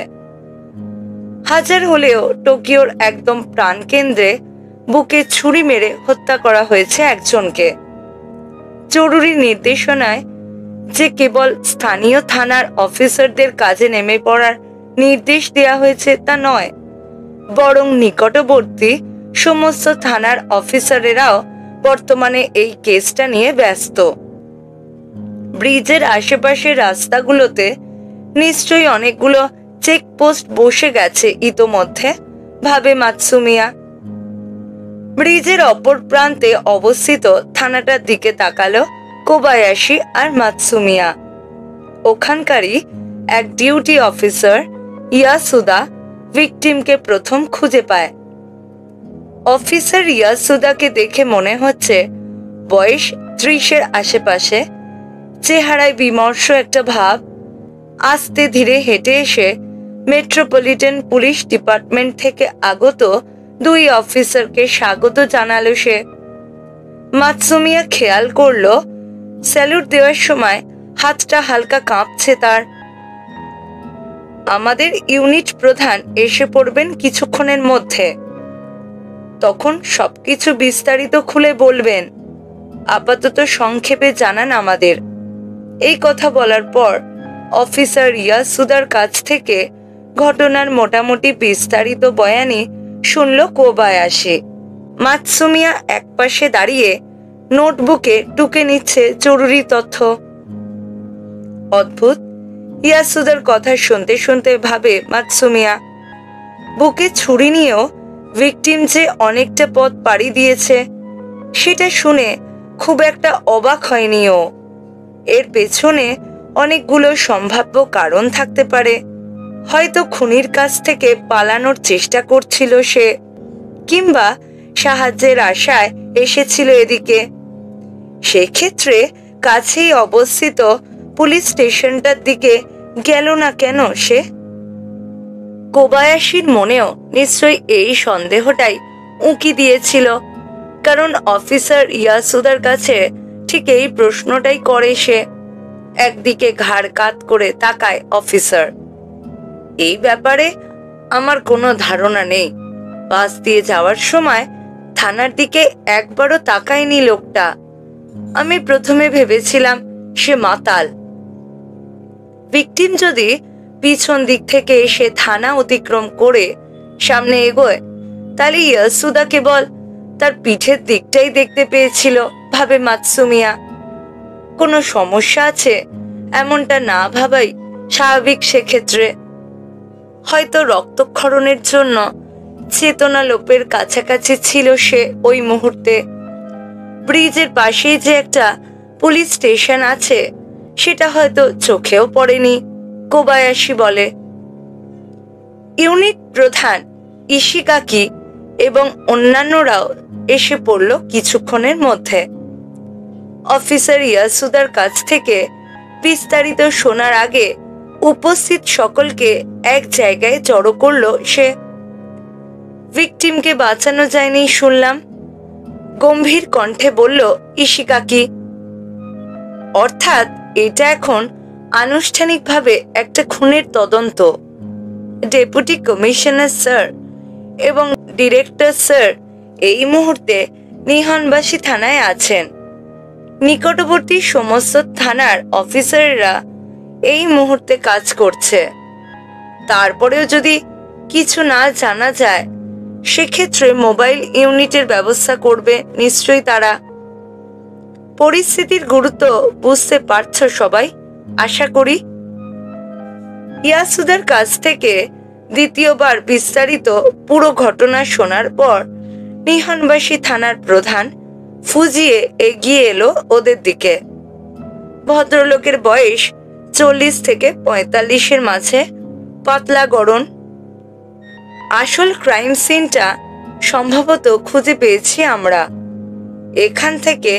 [SPEAKER 1] হাজার হলেও টোকিওর একদম প্রাণকেন্দ্রে বুকে ছুরি মেরে হত্যা করা হয়েছে একজনকে। জরুরি নির্দেশনায় যে কেবল স্থানীয় থানার অফিসারদের কাজে নেমে পড়ার নির্দেশ দেয়া হয়েছে তা নয়, বরং নিকটবর্তী সমস্ত থানার অফিসারেরাও বর্তমানে এই কেসটা নিয়ে ব্যস্ত। ব্রিজের আশেপাশের রাস্তাগুলোতে নিশ্চয়ই অনেকগুলো চেকপোস্ট বসে গেছে ইতোমধ্যে, ভাবে মাতসুমিয়া। ব্রিজের অপর প্রান্তে অবস্থিত থানাটার দিকে তাকালো কোবায়াশি আর মাতসুমিয়া। ওখানকারই এক ডিউটি অফিসার ইয়াসুদা ভিকটিমকে প্রথম খুঁজে পায়। অফিসার ইয়াসুদাকে দেখে মনে হচ্ছে বয়স 30-এর আশেপাশে, চেহারায় বিমর্ষ একটা ভাব। আস্তে ধীরে হেঁটে এসে মেট্রোপলিটন পুলিশ ডিপার্টমেন্ট থেকে আগত 2 অফিসারকে স্বাগত জানালো সে। মাতসুমিয়া খেয়াল করলো স্যালুট দেওয়ার সময় হাতটা হালকা কাঁপছে তার। আমাদের ইউনিট প্রধান এসে পড়বেন কিছুক্ষণের মধ্যে, তখন সবকিছু বিস্তারিত খুলে বলবেন, আপাতত সংক্ষেপে জানান আমাদের। এই কথা বলার পর অফিসার ইয়াসুদার কাছ থেকে ঘটনার মোটামুটি বিস্তারিত বয়ানি শুনল কোবায়াশি। মাতসুমিয়া একপাশে দাঁড়িয়ে নোটবুকে টুকে নিচ্ছে জরুরি তথ্য। অদ্ভুত, ইয়াসুদার কথা শুনতে শুনতে ভাবে মাতসুমিয়া, বুকে ছুরি নিয়েও ভিকটিম যে অনেকটা পথ পাড়ি দিয়েছে সেটা শুনে খুব একটা অবাক হয়নি ও। এর পেছনে অনেকগুলো সম্ভাব্য কারণ থাকতে পারে। হয়তো খুনির কাছ থেকে পালানোর চেষ্টা করছিল সে, কিংবা সাহায্যের আশায় এসেছিল এদিকে। সেক্ষেত্রে কাছেই অবস্থিত পুলিশ স্টেশনটার দিকে গেল না কেন সে? কোবায়াশির মনেও নিশ্চয়ই এই সন্দেহটাই উঁকি দিয়েছিল, কারণ অফিসার ইয়াসুদার কাছে ঠিক এই প্রশ্নটাই করে সে। একদিকে ঘাড় কাত করে তাকায় অফিসার। এই ব্যাপারে আমার কোনো ধারণা নেই। পাশ দিয়ে যাওয়ার সময় থানার দিকে একবারও তাকায়নি লোকটা। আমি প্রথমে ভেবেছিলাম সে মাতাল। ভিকটিম যদি পিছন দিক থেকে এসে থানা অতিক্রম করে সামনে এগোয়, তাহলে ইয়াসুদা কেবল তার পিঠের দিকটাই দেখতে পেয়েছিল, ভাবে মাতসুমিয়া। কোনো সমস্যা আছে এমনটা না ভাবাই স্বাভাবিক সেক্ষেত্রে। হয়তো রক্তক্ষরণের জন্য চেতনা লোপের কাছাকাছি ছিল সে ওই মুহূর্তে। ব্রিজের পাশেই যে একটা পুলিশ স্টেশন আছে সেটা হয়তো চোখেও পড়েনি, কোবায়াশি বলে। ইউনিট প্রধান ইশিকাকি এবং অন্যান্যরাও এসে পড়ল কিছুক্ষণের মধ্যে। অফিসার ইয়াসুদার কাছ থেকে বিস্তারিত শোনার আগে উপস্থিত সকলকে এক জায়গায় জড়ো করলো সে। ভিকটিমকে বাঁচানো যায়নি শুনলাম, গম্ভীর কণ্ঠে বলল ইশিকাকি। অর্থাৎ এটা এখন আনুষ্ঠানিকভাবে একটা খুনের তদন্ত। ডেপুটি কমিশনার স্যার এবং ডিরেক্টর স্যার এই মুহূর্তে নিহনবাসী থানায় আছেন। নিকটবর্তী সমস্ত থানার অফিসাররা এই মুহূর্তে কাজ করছে। তারপরেও যদি কিছু না জানা যায় সেক্ষেত্রে মোবাইল ইউনিটের ব্যবস্থা করবে নিশ্চয়ই তারা। পরিস্থিতির গুরুত্ব বুঝতে পারছো সবাই, আশা করি। ইয়াসুদার কাছ থেকে দ্বিতীয়বার বিস্তারিত পুরো ঘটনা শোনার পর নিহনবাসী থানার প্রধান ফুজিয়ে এগিয়ে এলো ওদের দিকে। ভদ্রলোকের বয়স 40 থেকে 45-এর মাঝে, পাতলা গড়ন। আসল ক্রাইম সিনটা সম্ভবত খুঁজে পেয়েছি আমরা, এখান থেকে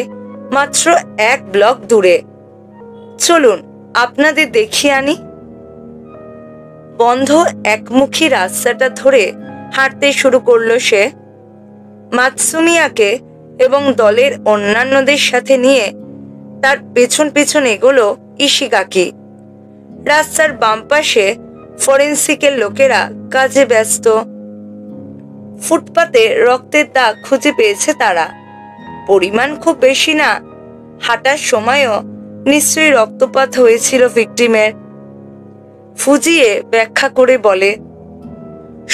[SPEAKER 1] মাত্র 1 ব্লক দূরে। চলুন আপনাদের দেখিয়ে আনি। বন্ধ একমুখী রাস্তাটা ধরে হাঁটতে শুরু করলো সে। মাতসুমিয়াকে এবং দলের অন্যান্যদের সাথে নিয়ে তার পেছন পেছন এগোলো ইশিগাকি। রাস্তার বাম পাশে ফরেন্সিকের লোকেরা কাজে ব্যস্ত। ফুটপাতে রক্তের দাগ খুঁজে পেয়েছে তারা। পরিমাণ খুব বেশি না, হাঁটার সময়ও নিশ্চয়ই রক্তপাত হয়েছিল ভিকটিমের। ফুজিয়ে ব্যাখ্যা করে বলে,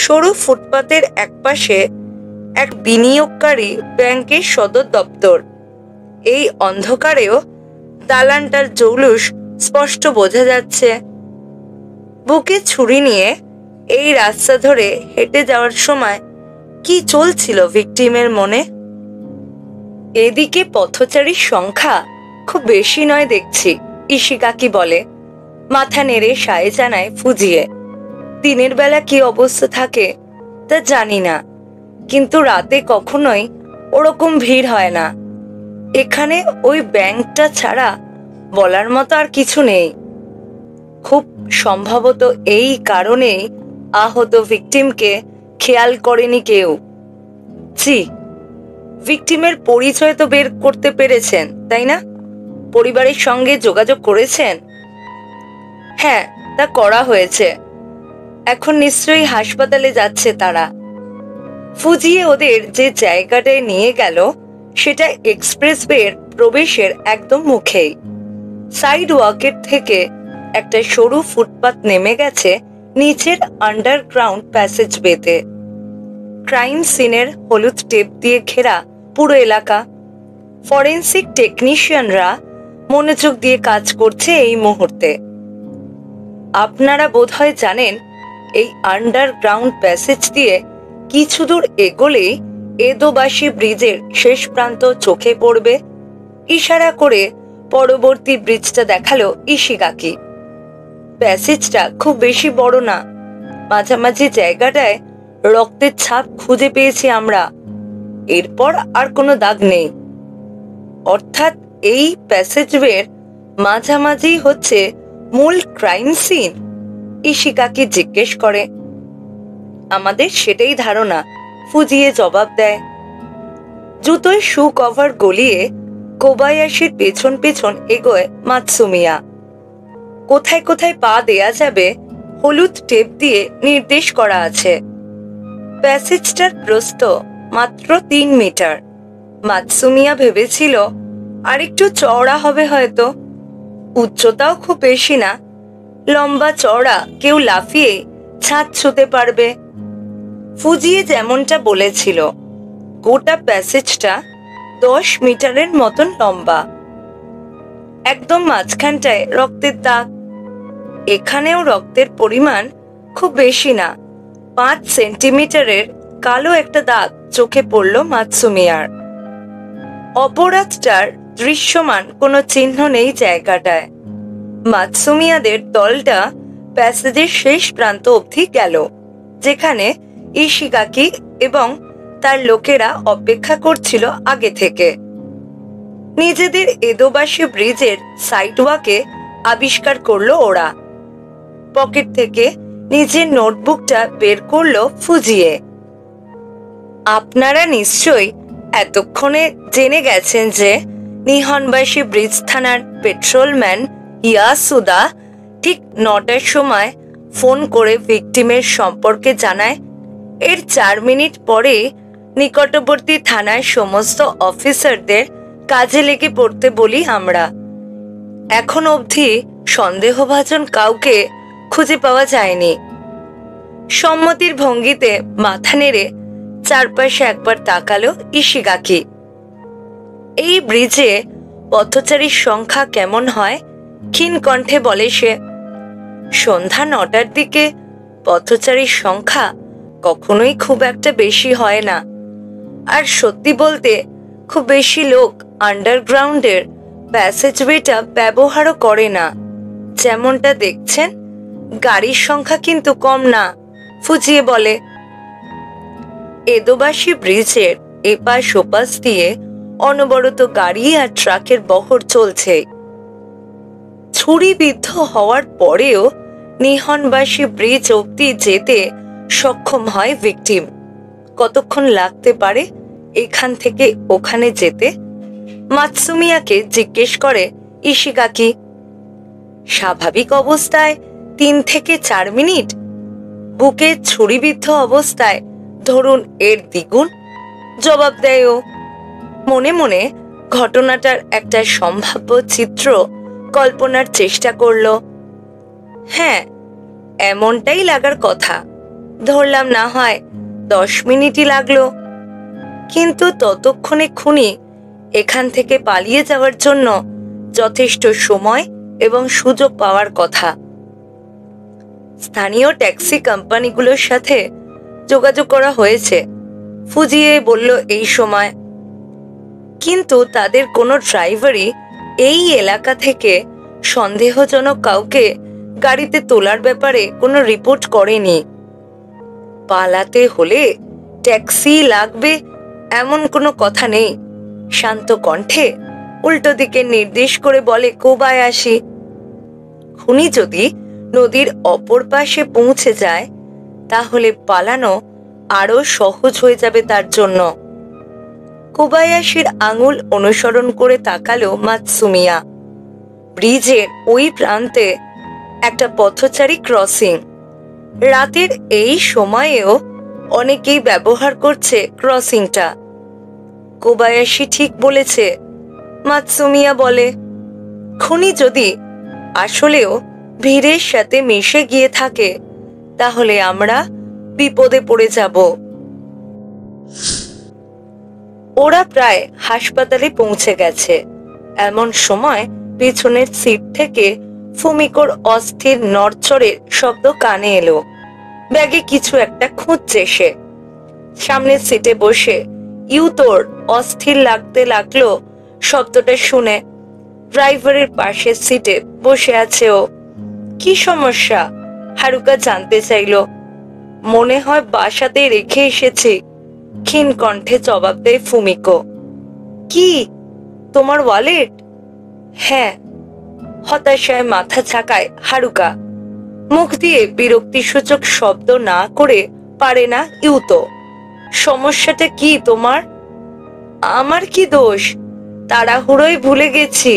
[SPEAKER 1] সরু ফুটপাতের একপাশে এক বিনিয়োগকারী ব্যাংকের সদর দপ্তর। এই অন্ধকারেও দালানটার জৌলুস স্পষ্ট বোঝা যাচ্ছে। বুকে ছুরি নিয়ে এই রাস্তা ধরে হেঁটে যাওয়ার সময় কি চলছিল ভিকটিমের মনে? এদিকে পথচারীর সংখ্যা খুব বেশি নয় দেখছি, ইশিগাকি বলে। মাথা নেড়ে সায় জানায় ফুজিয়ে। দিনের বেলা কি অবস্থা থাকে তা জানি না, কিন্তু রাতে কখনোই ওরকম ভিড় হয় না। এখানে ওই ব্যাংকটা ছাড়া বলার মতো আর কিছু নেই। খুব সম্ভবত এই কারণেই আহত ভিকটিমকে খেয়াল করেনি কেউ। জি, ভিকটিমের পরিচয় তো বের করতে পেরেছেন, তাই না? পরিবারের সঙ্গে যোগাযোগ করেছেন? হ্যাঁ, তা করা হয়েছে। এখন নিশ্চয়ই হাসপাতালে যাচ্ছে তারা। ফুজিয়ে ওদের যে জায়গাটায় নিয়ে গেল সেটা এক্সপ্রেসওয়ের প্রবেশের একদম মুখেই। সাইড ওয়াকের থেকে একটা সরু ফুটপাত নেমে গেছে নিচের আন্ডারগ্রাউন্ড প্যাসেজওয়েতে। ক্রাইম সিনের হলুদ টেপ দিয়ে ঘেরা পুরো এলাকা। ফরেন্সিক টেকনিশিয়ানরা মনোযোগ দিয়ে কাজ করছে এই মুহূর্তে। আপনারা বোধহয় জানেন, এই আন্ডারগ্রাউন্ড প্যাসেজ দিয়ে কিছু দূর এগোলেই এদোবাশি ব্রিজের শেষ প্রান্ত চোখে পড়বে। ইশারা করে পরবর্তী ব্রিজটা দেখালো ইশিগাকি। প্যাসেজটা খুব বেশি বড় না, মাঝামাঝি জায়গাটায় রক্তের ছাপ খুঁজে পেয়েছি আমরা। এরপর আর কোনো দাগ নেই। অর্থাৎ এই প্যাসেজওয়ের মাঝামাঝি হচ্ছে মূল ক্রাইম সিন, ইশিগাকি জিজ্ঞেস করে। আমাদের সেটাই ধারণা, ফুজিয়ে জবাব দেয়। জুতোয় শু কভার গলিয়ে কোবায়াশির পেছন পেছন এগোয় মাতসুমিয়া। কোথায় কোথায় পা দেয়া যাবে হলুদ টেপ দিয়ে নির্দেশ করা আছে। প্যাসেজটার প্রস্থ মাত্র 3 মিটার। মাতসুমিয়া ভেবেছিল আরেকটু চওড়া হবে হয়তো। উচ্চতাও খুব বেশি না, লম্বা চওড়া কেউ লাফিয়ে ছাদ ছুঁতে পারবে। ফুজিয়ে যেমনটা বলেছিল, গোটা প্যাসেজটা 10 মিটারের মতন লম্বা। একদম মাঝখানটায় রক্তের দাগ। এখানেও রক্তের পরিমাণ খুব বেশি না, 5 সেন্টিমিটারের কালো একটা দাগ চোখে পড়ল মাতসুমিয়ার। অপরাধটার দৃশ্যমান কোনো চিহ্ন নেই জায়গাটায়। মাতসুমিয়াদের দলটা প্যাসেজের শেষ প্রান্ত অবধি গেল, যেখানে ইশিগাকি এবং তার লোকেরা অপেক্ষা করছিল আগে থেকে। নিজেদের এদোবাশি ব্রিজের সাইডওয়াকে আবিষ্কার করলো ওরা। পকেট থেকে নিজের নোটবুকটা বের করলো ফুজিয়ে। আপনারা নিশ্চয়ই এতক্ষণে জেনে গেছেন যে নিহনবাসী ব্রিজ থানার পেট্রোলম্যান ইয়াসুদা ঠিক 9টার সময় ফোন করে ভিকটিমের সম্পর্কে জানায়। এর 4 মিনিট পরে নিকটবর্তী থানার সমস্ত অফিসারদের কাজে লেগে পড়তে বলি আমরা। এখন অবধি সন্দেহভাজন কাউকে খুঁজে পাওয়া যায়নি। সম্মতির ভঙ্গিতে মাথা নেড়ে চারপাশে একবার তাকালো ইশিগাকি। এই ব্রিজে পথচারীর সংখ্যা কেমন হয়? ক্ষীণ কণ্ঠে বলে সে। সন্ধ্যা 9টার দিকে পথচারীর সংখ্যা কখনোই খুব একটা বেশি হয় না। আর সত্যি বলতে খুব বেশি লোক আন্ডারগ্রাউন্ডের প্যাসেজওয়েটা ব্যবহারও করে না। যেমনটা দেখছেন, গাড়ির সংখ্যা কিন্তু কম না, ফুজিয়ে বলে। এদোবাশি ব্রিজের এপাশ ওপাশ দিয়ে অনবরত গাড়ি আর ট্রাকের বহর চলছে। ছুরিবিদ্ধ হওয়ার পরেও নিহনবাসী ব্রিজ অবধি যেতে সক্ষম হয় ভিকটিম। কতক্ষণ লাগতে পারে এখান থেকে ওখানে যেতে? মাতসুমিয়াকে জিজ্ঞেস করে ইশিগাকি। স্বাভাবিক অবস্থায় 3 থেকে 4 মিনিট, বুকে ছুরিবিদ্ধ অবস্থায় ধরুন এর দ্বিগুণ, জবাব দেয় ও। মনে মনে ঘটনাটার একটা সম্ভাব্য চিত্র কল্পনার চেষ্টা করল। হ্যাঁ, এমনটাই লাগার কথা। ধরলাম না হয় 10 মিনিটই লাগলো, কিন্তু ততক্ষণে খুনি এখান থেকে পালিয়ে যাওয়ার জন্য যথেষ্ট সময় এবং সুযোগ পাওয়ার কথা। স্থানীয় ট্যাক্সি কোম্পানিগুলোর সাথে যোগাযোগ করা হয়েছে, ফুজিয়ে বলল এই সময়, কিন্তু তাদের কোনো ড্রাইভারই এই এলাকা থেকে সন্দেহজনক কাউকে গাড়িতে তোলার ব্যাপারে কোনো রিপোর্ট করেনি। পালাতে হলে ট্যাক্সি লাগবে এমন কোনো কথা নেই। শান্ত কণ্ঠে উল্টো দিকে নির্দেশ করে বলে কোবায়াশি। খুনি যদি নদীর অপর পাশে পৌঁছে যায় তাহলে পালানো আরো সহজ হয়ে যাবে তার জন্য। কোবায়াশির আঙুল অনুসরণ করে তাকালো মাতসুমিয়া। ব্রিজের ওই প্রান্তে একটা পথচারী ক্রসিং। রাতের এই সময়েও অনেকেই ব্যবহার করছে ক্রসিংটা। কোবায়াশি ঠিক বলেছে, মাতসুমিয়া বলে। খুনি যদি আসলেও ভিড়ের সাথে মিশে গিয়ে থাকে তাহলে আমরা বিপদে পড়ে যাব। ওরা প্রায় হাসপাতালে পৌঁছে গেছে। এমন সময় পেছনের সিট থেকে ফুমিকোর অস্থির নড়চড়ের শব্দ কানে এলো। ব্যাগে কিছু একটা খুঁজছে সে। সামনের সিটে বসে ইউতোর অস্থির লাগতে লাগলো শব্দটা শুনে। ড্রাইভারের পাশের সিটে বসে আছে ও। কি সমস্যা? হারুকা জানতে চাইল। মনে হয় বাসাতে রেখে এসেছি, ক্ষীণ কণ্ঠে জবাব দেয় ফুমিকো। কি, তোমার ওয়ালেট? হ্যাঁ, হতাশায় মাথা ঝাঁকায় হারুকা। মুখ দিয়ে বিরক্তিসূচক শব্দ না করে পারে না ইউতো। সমস্যাটা কি তোমার? আমার কি দোষ? তাড়াহুড়োয় ভুলে গেছি।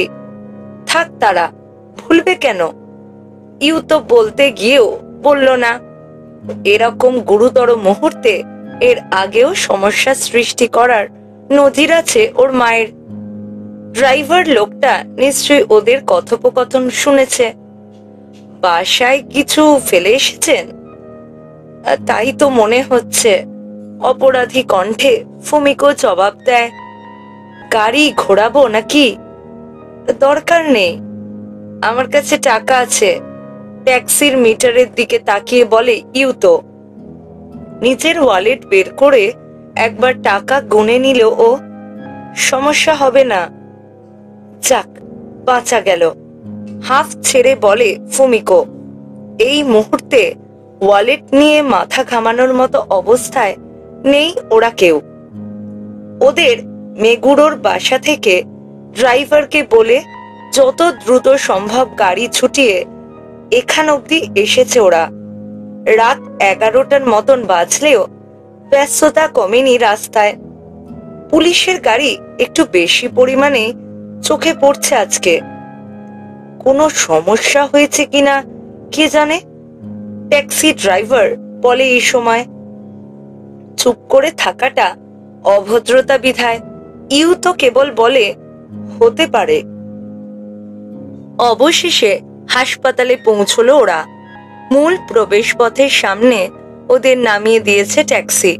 [SPEAKER 1] থাক, তারা ভুলবে কেন? ইউতো বলতে গিয়েও বলল না। এরকম গুরুতর মুহূর্তে এর আগেও সমস্যা সৃষ্টি করার নজির আছে ওর মায়ের। ড্রাইভার লোকটা নিশ্চয়ই ওদের কথোপকথন শুনেছে। বাসায় কিছু ফেলে এসেছেন? তাই তো মনে হচ্ছে, অপরাধী কণ্ঠে ফুমিকো জবাব দেয়। গাড়ি ঘোরাবো নাকি? দরকার নেই, আমার কাছে টাকা আছে। ট্যাক্সির মিটারের দিকে তাকিয়ে বলে ইউতো। নিজের ওয়ালেট বের করে একবার টাকা গুনে নিল ও। সমস্যা হবে না। যাক, বাঁচা গেল, হাফ ছেড়ে বলে ফুমিকো। এই মুহূর্তে ওয়ালেট নিয়ে মাথা ঘামানোর মতো অবস্থায় নেই ওরা কেউ। ওদের মেগুড়োর বাসা থেকে ড্রাইভারকে বলে যত দ্রুত সম্ভব গাড়ি ছুটিয়ে এখান অবধি এসেছে ওরা। রাত 11টার মতন বাজলেও ব্যস্ততা কমেনি রাস্তায়। পুলিশের গাড়ি একটু বেশি পরিমাণে চোখে পড়ছে আজকে। কোনো সমস্যা হয়েছে কিনা কে জানে, ট্যাক্সি ড্রাইভার বলে এই সময়। চুপ করে থাকাটা অভদ্রতা বিধায় ইউ তো কেবল বলে হতে পারে। অবশেষে হাসপাতালে পৌঁছলো ওরা। মূল প্রবেশ পথের সামনে ওদের নামিয়ে দিয়েছে ট্যাক্সি,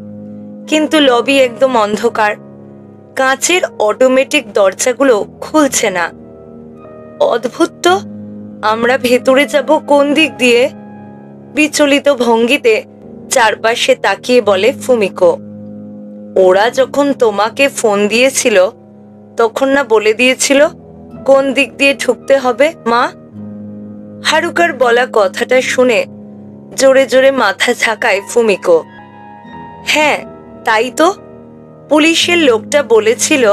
[SPEAKER 1] কিন্তু লবি একদম অন্ধকার। কাঁচের অটোমেটিক দরজাগুলো খুলছে না। অদ্ভুত তো, আমরা ভেতরে যাব কোন দিক দিয়ে? বিচলিত ভঙ্গিতে চারপাশে তাকিয়ে বলে ফুমিকো। ওরা যখন তোমাকে ফোন দিয়েছিল তখন না বলে দিয়েছিল কোন দিক দিয়ে ঢুকতে হবে মা? হারুকার বলা কথাটা শুনে জোরে জোরে মাথা ঝাঁকায় ফুমিকো। হ্যাঁ, তাই তো। পুলিশের লোকটা বলেছিল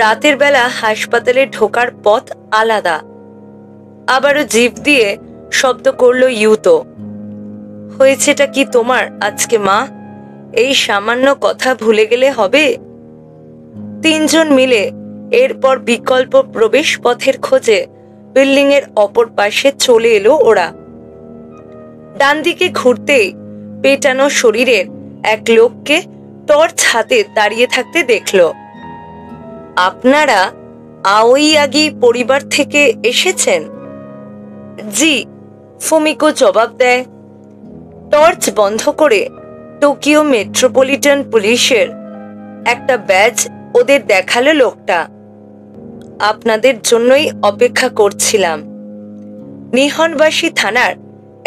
[SPEAKER 1] রাতের বেলা হাসপাতালে ঢোকার পথ আলাদা। আবারও জিভ দিয়ে শব্দ করলো ইউতো। হয়েছেটা কি তোমার আজকে মা? এই সামান্য কথা ভুলে গেলে হবে? তিনজন মিলে এরপর বিকল্প প্রবেশ পথের খোঁজে বিল্ডিং এর অপর পাশে চলে এলো ওরা। ডান দিকে ঘুরতেই পেটানো শরীরের এক লোককে টর্চ হাতে দাঁড়িয়ে থাকতে দেখলো। আপনারা আওয়াইয়াগি পরিবার থেকে এসেছেন? জি, ফুমিকো জবাব দেয়। টর্চ বন্ধ করে টোকিও মেট্রোপলিটন পুলিশের একটা ব্যাজ ওদের দেখালো লোকটা। আপনাদের জন্যই অপেক্ষা করছিলাম। নিহনবাসী থানার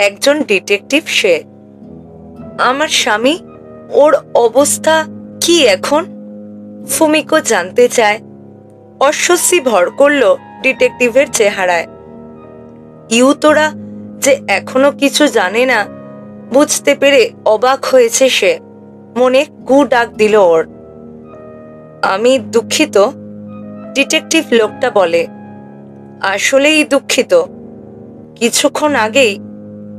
[SPEAKER 1] একজন ডিটেকটিভ সে। আমার স্বামী, ওর অবস্থা কি এখন? ফুমিকো জানতে চায়। অস্বস্তি ভর করল ডিটেকটিভের চেহারায়। ইউতোরা যে এখনো কিছু জানে না বুঝতে পেরে অবাক হয়েছে সে। মনে কু ডাক দিল ওর। আমি দুঃখিত, ডিটেকটিভ লোকটা বলে। আসলেই দুঃখিত। কিছুক্ষণ আগেই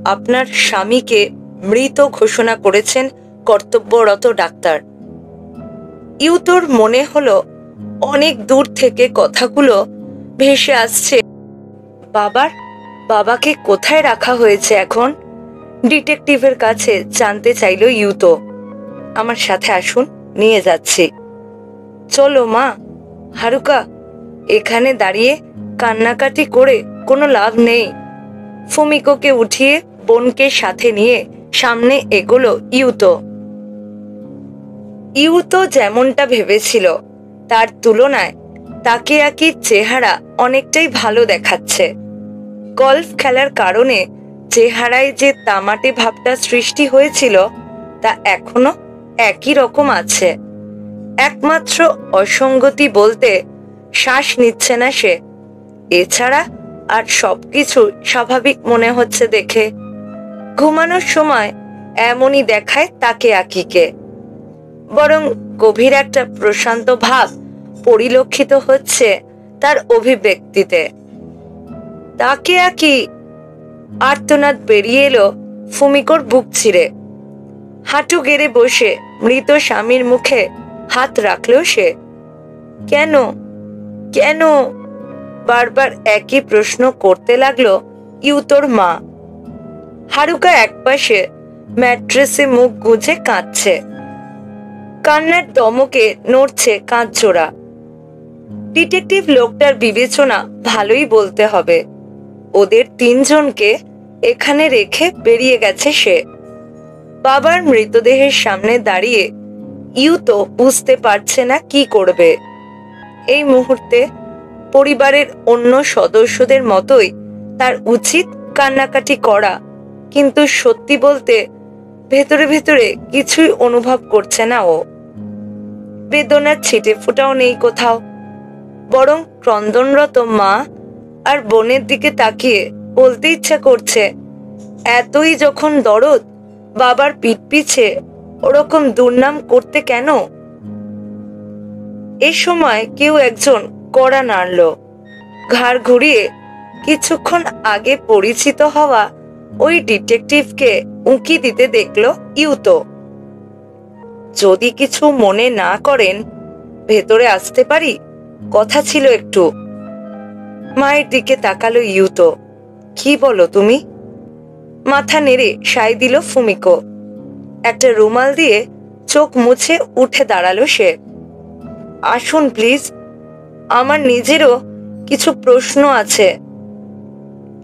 [SPEAKER 1] আপনার স্বামীকে মৃত ঘোষণা করেছেন কর্তব্যরত ডাক্তার। ইউতোর মনে হলো অনেক দূর থেকে কথাগুলো ভেসে আসছে। বাবাকে কোথায় রাখা হয়েছে এখন? ডিটেকটিভের কাছে জানতে চাইল ইউতো। আমার সাথে আসুন, নিয়ে যাচ্ছি। চলো মা। হারুকা, এখানে দাঁড়িয়ে কান্নাকাটি করে কোনো লাভ নেই। ফুমিকোকে উঠিয়ে বোনকে সাথে নিয়ে সামনে এগোলো ইউতো। ইউতো যেমনটা ভেবেছিল তার তুলনায় তাকেয়াকির চেহারা অনেকটাই ভালো দেখাচ্ছে। গল্ফ খেলার কারণে চেহারায় যে তামাটে ভাবটা সৃষ্টি হয়েছিল তা এখনো একই রকম আছে। একমাত্র অসঙ্গতি বলতে শ্বাস নিচ্ছে না সে। এছাড়া আর সবকিছু স্বাভাবিক মনে হচ্ছে দেখে। ঘুমানোর সময় এমনই দেখায় তাকেয়াকিকে, বরং গভীর একটা প্রশান্ত ভাব পরিলক্ষিত হচ্ছে তার অভিব্যক্তিতে। তাকেয়াকি আর্তনাদ বেরিয়ে এলো ফুমিকোর বুক ছিঁড়ে। হাঁটু গেড়ে বসে মৃত স্বামীর মুখে হাত রাখলো সে। কেন কেন বারবার একই প্রশ্ন করতে লাগলো ইউতোর মা। হারুকা একপাশে ম্যাট্রেসে মুখ গুজে কাঁদছে। কান্নার দমকে নড়ছে কাঁধ জোড়া। ডিটেকটিভ লোকটার বিবেচনা ভালোই বলতে হবে। ওদের তিনজনকে এখানে রেখে বেরিয়ে গেছে সে। বাবার মৃতদেহের সামনে দাঁড়িয়ে ইউতো বুঝতে পারছে না কি করবে। এই মুহূর্তে পরিবারের অন্য সদস্যদের মতোই তার উচিত কান্নাকাটি করা, কিন্তু সত্যি বলতে ভেতরে ভেতরে কিছুই অনুভব করছে না ও। বেদনার ছিটে ফোঁটাও নেই কোথাও, বরং ক্রন্দনরত মা আর বোনের দিকে তাকিয়ে বলতে ইচ্ছা করছে, এতই যখন দরদ, বাবার পিঠ পিছে ওরকম দুর্নাম করতে কেন? এ সময় কেউ একজন কড়া নাড়ল। ঘাড় ঘুরিয়ে কিছুক্ষণ আগে পরিচিত হওয়া ওই ডিটেকটিভকে উঁকি দিতে দেখলো ইউতো। যদি কিছু মনে না করেন ভেতরে আসতে পারি, কথা ছিল একটু। মায়ের দিকে তাকালো ইউতো। কি বলো তুমি? মাথা নেড়ে সায় দিল ফুমিকো। একটা রুমাল দিয়ে চোখ মুছে উঠে দাঁড়ালো সে। আসুন প্লিজ, আমার নিজেরও কিছু প্রশ্ন আছে।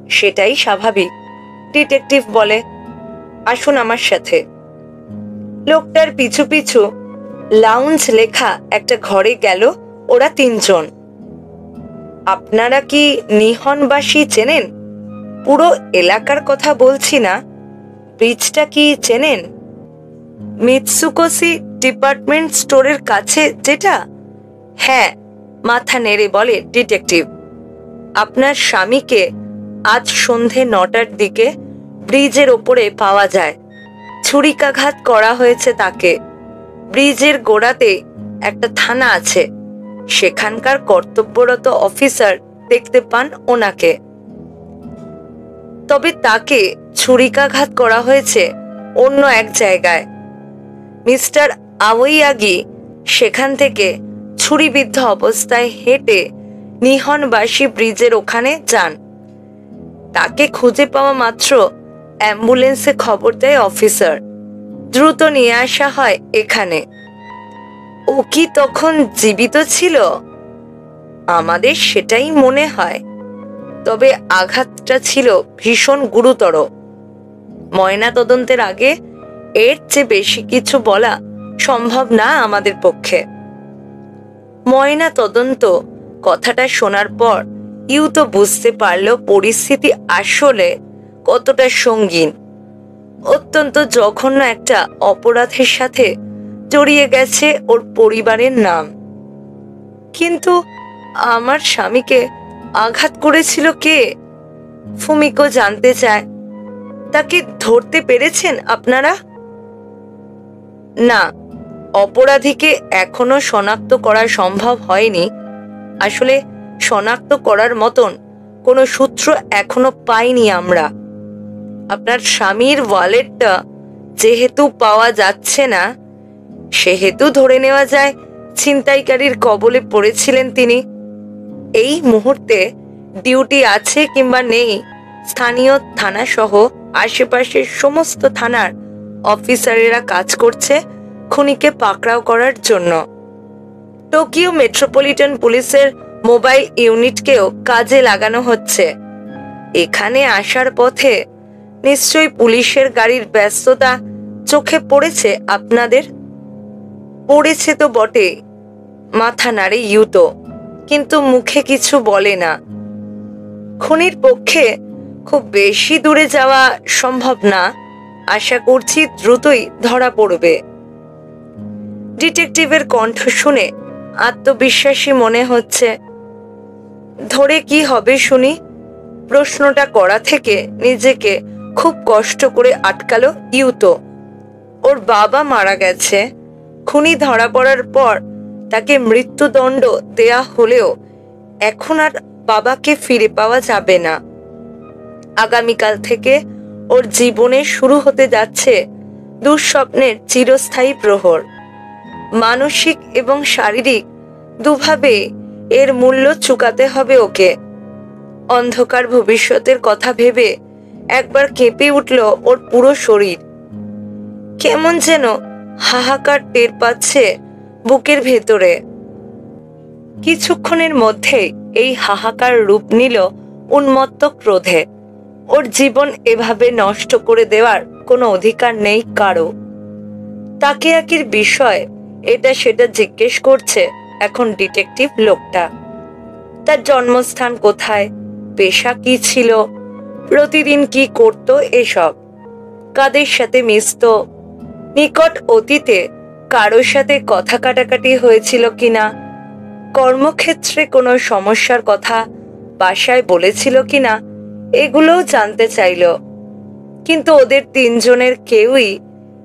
[SPEAKER 1] সেটাই স্বাভাবিক, ডিটেকটিভ বলে। আসুন আমার সাথে। লোকটার পিছু পিছু লাউঞ্জ লেখা একটা ঘরে গেল ওরা তিনজন। আপনারা কি নিহনবাসী চেনেন? পুরো এলাকার কথা বলছি না, ব্রিজটা কি চেনেন? মিৎসুকোশি ডিপার্টমেন্ট স্টোরের কাছে যেটা? হ্যাঁ, মাথা নেড়ে বলে ডিটেকটিভ। আপনার স্বামীকে আজ সন্ধে 9টার দিকে ব্রিজের ওপরে পাওয়া যায়। ছুরিকাঘাত করা হয়েছে তাকে। ব্রিজের গোড়াতে একটা থানা আছে, সেখানকার কর্তব্যরত অফিসার দেখতে পান ওনাকে। তবে তাকে ছুরিকাঘাত করা হয়েছে অন্য এক জায়গায়। মিস্টার আওয়াইয়াগি সেখান থেকে ছুরিবিদ্ধ অবস্থায় হেঁটে নিহনবাসী ব্রিজের ওখানে যান। তাকে খুঁজে পাওয়া মাত্র অ্যাম্বুলেন্সে খবর দেয় অফিসার। দ্রুত নিয়ে আসা হয় এখানে। ও কি তখন জীবিত ছিল? আমাদের সেটাই মনে হয়, তবে আঘাতটা ছিল ভীষণ গুরুতর। ময়না তদন্তের আগে এর চেয়ে বেশি কিছু বলা সম্ভব না আমাদের পক্ষে। ময়না তদন্ত কথাটা শোনার পর ইউতো বুঝতে পারল পরিস্থিতি আসলে কতটা সঙ্গীন। অত্যন্ত জঘন্য একটা অপরাধের সাথে জড়িয়ে গেছে ওর পরিবারের নাম। কিন্তু আমার স্বামীকে আঘাত করেছিল কে? ফুমিকো জানতে চায়। তাকে ধরতে পেরেছেন আপনারা? না, অপরাধীকে এখনো শনাক্ত করা সম্ভব হয়নি। আসলে শনাক্ত করার মতন কোনো সূত্র এখনো পাইনি আমরা। আপনার স্বামীর ওয়ালেটটা যেহেতু পাওয়া যাচ্ছে না, সেহেতু ধরে নেওয়া যায় ছিনতাইকারীর কবলে পড়েছিলেন তিনি। এই মুহূর্তে ডিউটি আছে কিংবা নেই, স্থানীয় থানা সহ আশেপাশের সমস্ত থানার অফিসারেরা কাজ করছে খুনিকে পাকড়াও করার জন্য। টোকিও মেট্রোপলিটন পুলিশের মোবাইল ইউনিটকেও কাজে লাগানো হচ্ছে। এখানে আসার পথে নিশ্চয়ই পুলিশের গাড়ির ব্যস্ততা চোখে পড়েছে আপনাদের। পড়েছে তো বটে, মাথা নাড়ে ইউতো, কিন্তু মুখে কিছু বলে না। খুনির পক্ষে খুব বেশি দূরে যাওয়া সম্ভব না। আশা করছি দ্রুতই ধরা পড়বে। ডিটেকটিভের কণ্ঠ শুনে আত্মবিশ্বাসী মনে হচ্ছে। ধরে কি হবে শুনি? প্রশ্নটা করা থেকে নিজেকে খুব কষ্ট করে আটকালো ইউতো। ওর বাবা মারা গেছে। খুনি ধরা পড়ার পর তাকে মৃত্যুদণ্ড দেয়া হলেও এখন আর বাবাকে ফিরে পাওয়া যাবে না। আগামীকাল থেকে ওর জীবনে শুরু হতে যাচ্ছে দুঃস্বপ্নের চিরস্থায়ী প্রহর। মানসিক এবং শারীরিক দুভাবে এর মূল্য চুকাতে হবে ওকে। অন্ধকার ভবিষ্যতের কথা ভেবে একবার কেঁপে উঠল ওর পুরো শরীর। কেমন যেন হাহাকার টের পাচ্ছে বুকের ভেতরে। কিছুক্ষণের মধ্যে এই হাহাকার রূপ নিল উন্মত্ত ক্রোধে। ওর জীবন এভাবে নষ্ট করে দেওয়ার কোনো অধিকার নেই কারো। তাকিয়াকির বিষয় এটা সেটা জিজ্ঞেস করছে এখন ডিটেকটিভ লোকটা। তার জন্মস্থান কোথায়, পেশা কি ছিল, প্রতিদিন কি করত, এসব, কাদের সাথে মিশত, নিকট অতীতে কারোর সাথে কথা কাটাকাটি হয়েছিল কিনা, কর্মক্ষেত্রে কোনো সমস্যার কথা বাসায় বলেছিল কিনা, এগুলোও জানতে চাইল। কিন্তু ওদের তিনজনের কেউই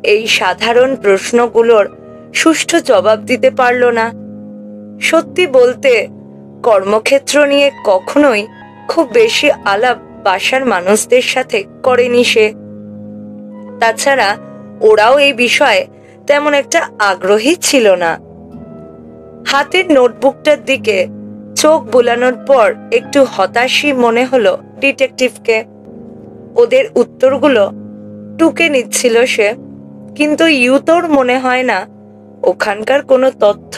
[SPEAKER 1] এই সাধারণ প্রশ্নগুলোর সুষ্ঠু জবাব দিতে পারল না। সত্যি বলতে কর্মক্ষেত্র নিয়ে কখনোই খুব বেশি আলাপ বাসার মানুষদের সাথে করেনি সে। তাছাড়া ওরাও এই বিষয়ে তেমন একটা আগ্রহী ছিল না। হাতের নোটবুকটার দিকে চোখ বুলানোর পর একটু হতাশই মনে হলো ডিটেকটিভকে। ওদের উত্তরগুলো টুকে নিচ্ছিল সে, কিন্তু ইউতোর মনে হয় না ওখানকার কোনো তথ্য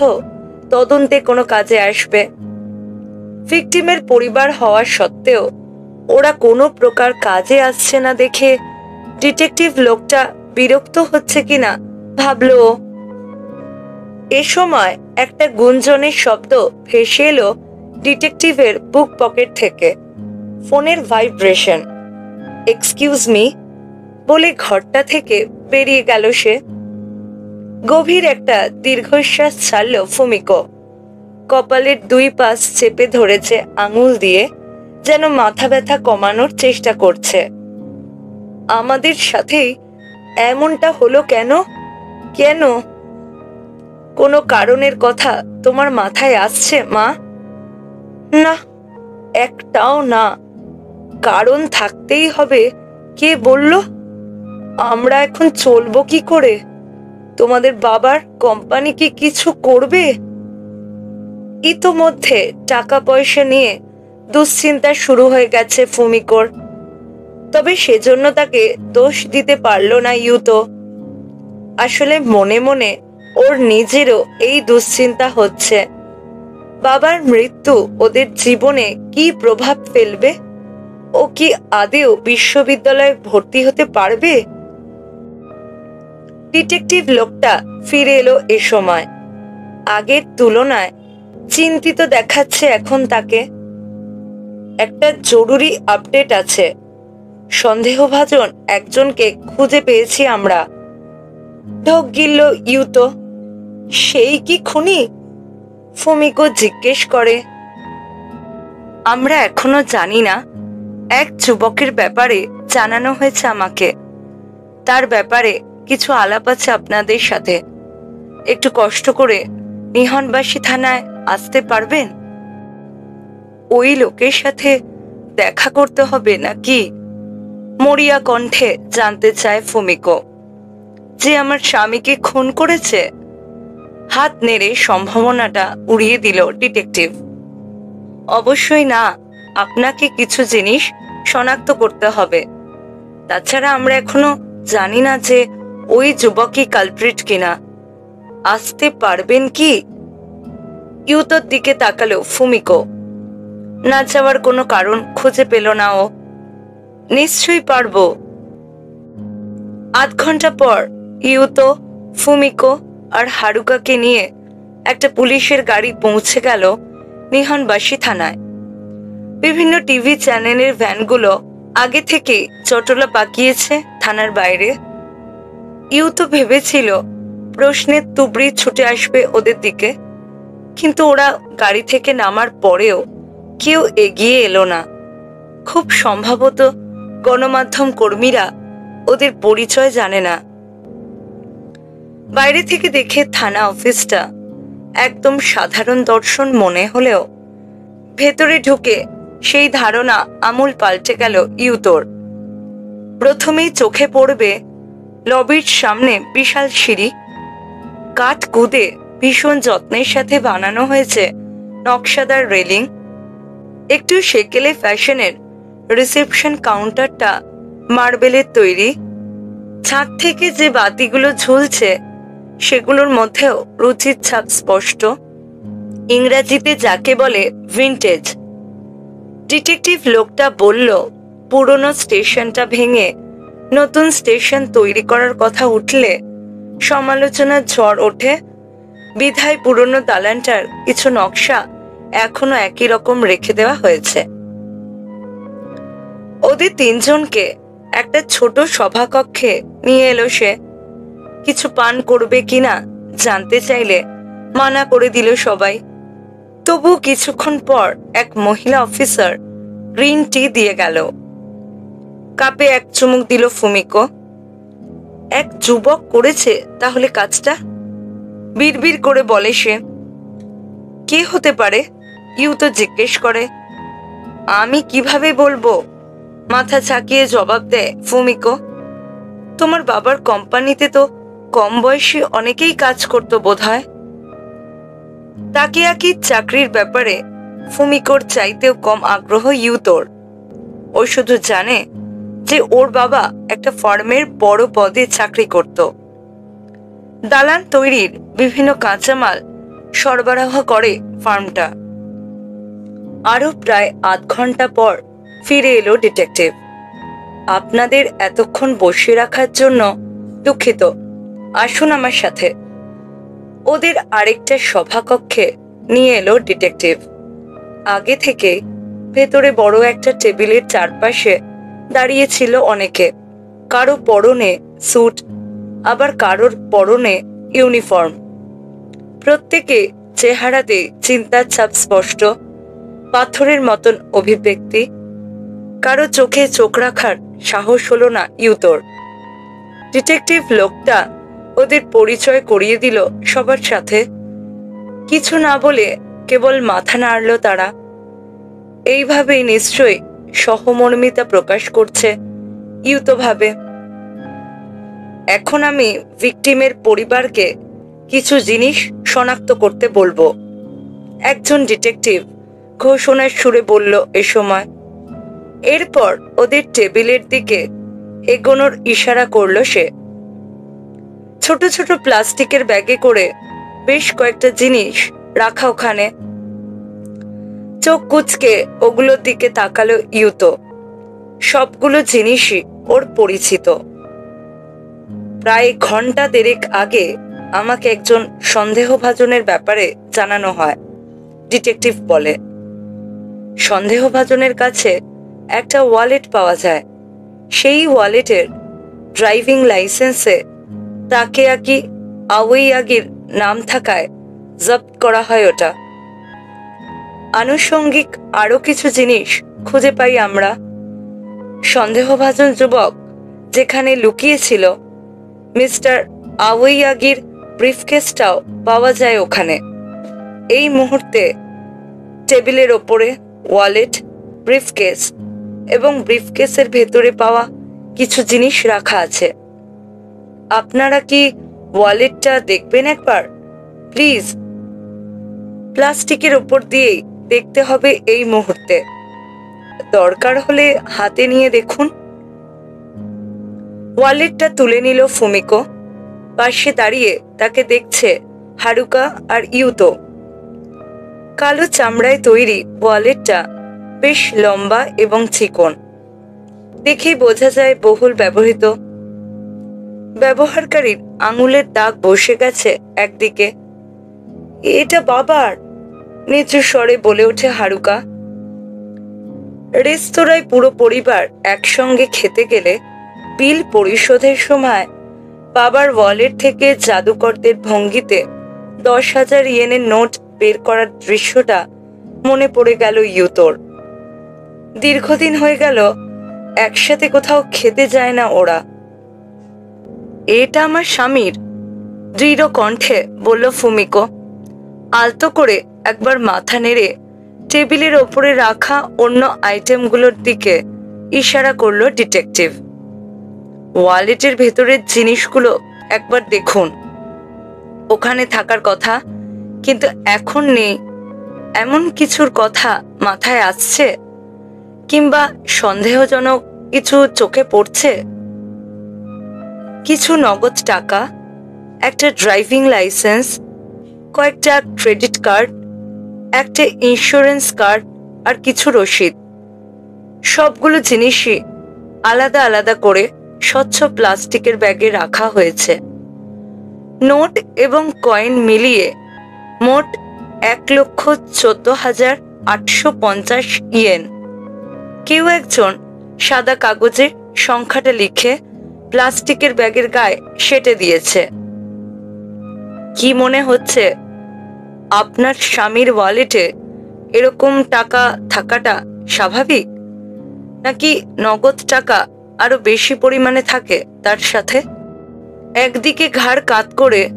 [SPEAKER 1] তদন্তে কোনো কাজে আসবে। ভিকটিমের পরিবার হওয়া সত্ত্বেও ওরা কোনো প্রকার কাজে আসছে না দেখে ডিটেকটিভ লোকটা বিরক্ত হচ্ছে কিনা ভাবলো। এ সময় একটা গুঞ্জনের শব্দ ভেসে এলো ডিটেকটিভের বুক পকেট থেকে। ফোনের ভাইব্রেশন। এক্সকিউজ মি বলে ঘরটা থেকে বেরিয়ে গেল সে। গভীর একটা দীর্ঘশ্বাস ছাড়ল ফুমিকো। কপালের দুই পাশ চেপে ধরেছে আঙুল দিয়ে, যেন মাথা ব্যথা কমানোর চেষ্টা করছে। আমাদের সাথেই এমনটা হলো কেন? কেন? কোনো কারণের কথা তোমার মাথায় আসছে মা? না, একটাও না। কারণ থাকতেই হবে। কে বলল? আমরা এখন চলবো কি করে? তোমাদের বাবার কোম্পানি কি কিছু করবে? ইতোমধ্যে টাকা পয়সা নিয়ে দুশ্চিন্তা শুরু হয়ে গেছে ফুমিকোর। তবে সেজন্য তাকে দোষ দিতে পারল না ইউতো। আসলে মনে মনে ওর নিজেরও এই দুশ্চিন্তা হচ্ছে, বাবার মৃত্যু ওদের জীবনে কি প্রভাব ফেলবে। ও কি আদেও বিশ্ববিদ্যালয়ে ভর্তি হতে পারবে? ডিটেকটিভ লোকটা ফিরে এলো এ সময়। আগের তুলনায় চিন্তিত দেখাচ্ছে এখন তাকে। একটা জরুরি আপডেট আছে। সন্দেহভাজন একজনকে খুঁজে পেয়েছি আমরা। ঢোক গিলল ইউতো। সেই কি খুনি? ফুমিকো জিজ্ঞেস করে। আমরা এখনো জানি না। এক যুবকের ব্যাপারে জানানো হয়েছে আমাকে। তার ব্যাপারে কিছু আলাপ আছে আপনাদের সাথে। একটু কষ্ট করে নিহনবাসী থানায় আসতে পারবেন? ওই লোকের সাথে দেখা করতে হবে নাকি? মরিয়া কণ্ঠে জানতে চায় ফুমিকো। যে আমার স্বামীকে খুন করেছে? হাত নেড়ে সম্ভাবনাটা উড়িয়ে দিল ডিটেকটিভ। অবশ্যই না, আপনাকে কিছু জিনিস শনাক্ত করতে হবে। তাছাড়া আমরা এখনো জানি না যে ওই যুবকই কালপ্রিট কিনা। আসতে পারবেন কি? ইউতোর দিকে তাকালো ফুমিকো। না যাওয়ার কোনো কারণ খুঁজে পেল না ও। নিশ্চয়ই পারবো। আধ ঘন্টা পর ইউতো, ফুমিকো আর হারুকাকে নিয়ে একটা পুলিশের গাড়ি পৌঁছে গেল নিহনবাসী থানায়। বিভিন্ন টিভি চ্যানেলের ভ্যানগুলো আগে থেকে চটলা পাকিয়েছে থানার বাইরে। ইউতো ভেবেছিল প্রশ্নের তুবড়ি ছুটে আসবে ওদের দিকে, কিন্তু ওরা গাড়ি থেকে নামার পরেও কেউ এগিয়ে এলো না। খুব সম্ভবত গণমাধ্যম কর্মীরা ওদের পরিচয় জানে না। বাইরে থেকে দেখে থানা অফিসটা একদম সাধারণ দর্শন মনে হলেও ভেতরে ঢুকে সেই ধারণা আমূল পাল্টে গেল ইউতোর। প্রথমেই চোখে পড়বে লবির সামনে বিশাল সিঁড়ি। কাঠ কুদে ভীষণ যত্নের সাথে বানানো হয়েছে নকশাদার রেলিং। একটু সেকেলে ফ্যাশনের রিসেপশন কাউন্টারটা মার্বেলের তৈরি। ছাদ থেকে যে বাতিগুলো ঝুলছে সেগুলোর মধ্যেও রুচির ছাপ স্পষ্ট। ইংরেজিতে যাকে বলে ভিন্টেজ। ডিটেকটিভ লোকটা বলল, পুরনো স্টেশনটা ভেঙে নতুন স্টেশন তৈরি করার কথা উঠলে সমালোচনার ঝড় ওঠে। বিধায় পুরনো দালানটার কিছু নকশা এখনো একই রকম রেখে দেওয়া হয়েছে। ওদের তিনজনকে একটা ছোট সভাকক্ষে নিয়ে এলো সে। কিছু পান করবে কিনা জানতে চাইলে মানা করে দিল সবাই। তবু কিছুক্ষণ পর এক মহিলা অফিসার গ্রিন টি দিয়ে গেল। কাপে এক চুমুক দিল ফুমিকো। এক যুবক করেছে তাহলে কাজটা? বিড়বিড় করে বলে সে। কে হতে পারে? ইউতো জিজ্ঞেস করে। আমি কিভাবে বলবো? মাথা ঝাঁকিয়ে জবাব দেয় ফুমিকো। তোমার বাবার কোম্পানিতে তো কম বয়সী অনেকেই কাজ করতো বোধহয়। তাকিয়াকির চাকরির ব্যাপারে ফুমিকোর চাইতেও কম আগ্রহ ইউতোর। ও শুধু জানে যে ওর বাবা একটা ফার্মের বড় পদে চাকরি করত। দালান তৈরির বিভিন্ন কাঁচামাল সরবরাহ করে ফার্মটা। আরো প্রায় আধ ঘন্টা পর ফিরে এলো ডিটেকটিভ। আপনাদের এতক্ষণ বসিয়ে রাখার জন্য দুঃখিত। আসুন আমার সাথে। ওদের আরেকটা সভাকক্ষে নিয়ে এলো ডিটেকটিভ। আগে থেকে ভেতরে বড় একটা টেবিলের চারপাশে দাঁড়িয়ে ছিল অনেকে। কারো পরনে স্যুট, আবার কারোর পরনে ইউনিফর্ম। প্রত্যেকে চেহারাতে চিন্তার ছাপ স্পষ্ট, পাথরের মতন অভিব্যক্তি। কারো চোখে চোখ রাখার সাহস হলো না ইউতোর। ডিটেকটিভ লোকটা ওদের পরিচয় করিয়ে দিল সবার সাথে। কিছু না বলে কেবল মাথা নাড়ল তারা। এইভাবেই নিশ্চয়ই সহমর্মিতা প্রকাশ করছে, ইউতো ভাবে। এখন আমি ভিকটিমের পরিবারকে কিছু জিনিস শনাক্ত করতে বলবো, একজন ডিটেকটিভ ঘোষণার সুরে বলল এ সময়। এরপর ওদের টেবিলের দিকে এগোনোর ইশারা করল সে। ছোট ছোট প্লাস্টিকের ব্যাগে করে বেশ কয়েকটা জিনিস রাখা ওখানে। চোখ কুচকে ওগুলোর দিকে তাকালো ইউতো। সবগুলো জিনিসই ওর পরিচিত। প্রায় ঘন্টা দেড়েক আগে আমাকে একজন সন্দেহভাজনের ব্যাপারে জানানো হয়, ডিটেকটিভ বলে। সন্দেহভাজনের কাছে একটা ওয়ালেট পাওয়া যায়। সেই ওয়ালেটের ড্রাইভিং লাইসেন্সে তাকেয়াকি আওয়াইয়াগির নাম থাকায় জব্দ করা হয় ওটা। আনুষঙ্গিক আরো কিছু জিনিস খুঁজে পাই আমরা। সন্দেহভাজন যুবক যেখানে লুকিয়েছিল, মিস্টার আওয়াইয়াগির ব্রিফকেসটাও পাওয়া যায় ওখানে। এই মুহূর্তে টেবিলের ওপরে ওয়ালেট, ব্রিফকেস এবং ব্রিফকেসের ভেতরে পাওয়া কিছু জিনিস রাখা আছে। আপনারা কি ওয়ালেটটা দেখবেন একবার প্লিজ? প্লাস্টিকের উপর দিয়েই দেখতে হবে এই মুহূর্তে। দরকার হলে হাতে নিয়ে দেখুন। ওয়ালেটটা তুলে নিল ফুমিকো। পাশে দাঁড়িয়ে তাকে দেখছে হারুকা আর ইউতো। কালো চামড়ায় তৈরি ওয়ালেটটা বেশ লম্বা এবং চিকন। দেখেই বোঝা যায় বহুল ব্যবহৃত। ব্যবহারকারীর আঙুলের দাগ বসে গেছে একদিকে। এটা বাবার, নিচু স্বরে বলে ওঠে হারুকা। রেস্তোরাঁয় পুরো পরিবার একসঙ্গে খেতে গেলে বিল পরিশোধের সময় বাবার ওয়ালেট থেকে জাদুকরদের ভঙ্গিতে 10,000 ইয়েনের নোট বের করার দৃশ্যটা মনে পড়ে গেল ইউতোর। দীর্ঘদিন হয়ে গেল একসাথে কোথাও খেতে যায় না ওরা। এটা আমার স্বামীর, দৃঢ় কণ্ঠে বলল ফুমিকো। আলতো করে একবার মাথা নেড়ে টেবিলের ওপরে রাখা অন্য আইটেমগুলোর দিকে ইশারা করলো ডিটেকটিভ। ওয়ালেটের ভেতরের জিনিসগুলো একবার দেখুন। ওখানে থাকার কথা কিন্তু এখন নেই এমন কিছুর কথা মাথায় আসছে? কিংবা সন্দেহজনক কিছু চোখে পড়ছে? কিছু নগদ টাকা, একটা ড্রাইভিং লাইসেন্স, কয়েকটা ক্রেডিট কার্ড, একটা ইন্স্যুরেন্স কার্ড আর কিছু রসিদ। সবগুলো জিনিসই আলাদা আলাদা করে স্বচ্ছ প্লাস্টিকের ব্যাগে রাখা হয়েছে। নোট এবং কয়েন মিলিয়ে মোট 1,14,850 ইয়েন। কেউ একজন সাদা কাগজে সংখ্যাটা লিখে প্লাস্টিকের ব্যাগের গায়ে সেঁটে দিয়েছে। কি মনে হচ্ছে? আপনার স্বামীর ওয়ালেটে এরকম টাকা থাকাটা স্বাভাবিক, নাকি নগদ টাকা আরো বেশি পরিমাণে থাকে তার সাথে? একদিকে ঘাড় কাত করে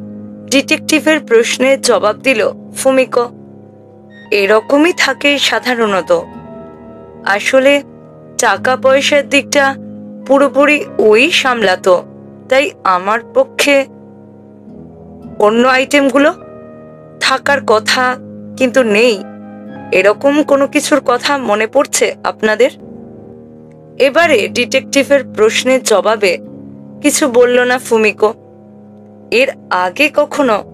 [SPEAKER 1] ডিটেকটিভের প্রশ্নের জবাব দিল ফুমিকো। এরকমই থাকে সাধারণত। আসলে টাকা পয়সার দিকটা পুরোপুরি ওই সামলাতো, তাই আমার পক্ষে অন্য আইটেমগুলো থাকার কথা কিন্তু নেই, এরকম কোনো কিছুর কথা মনে পড়ছে আপনাদের? এবারে ডিটেকটিভের প্রশ্নের জবাবে কিছু বলল না ফুমিকো। এর আগে কখনো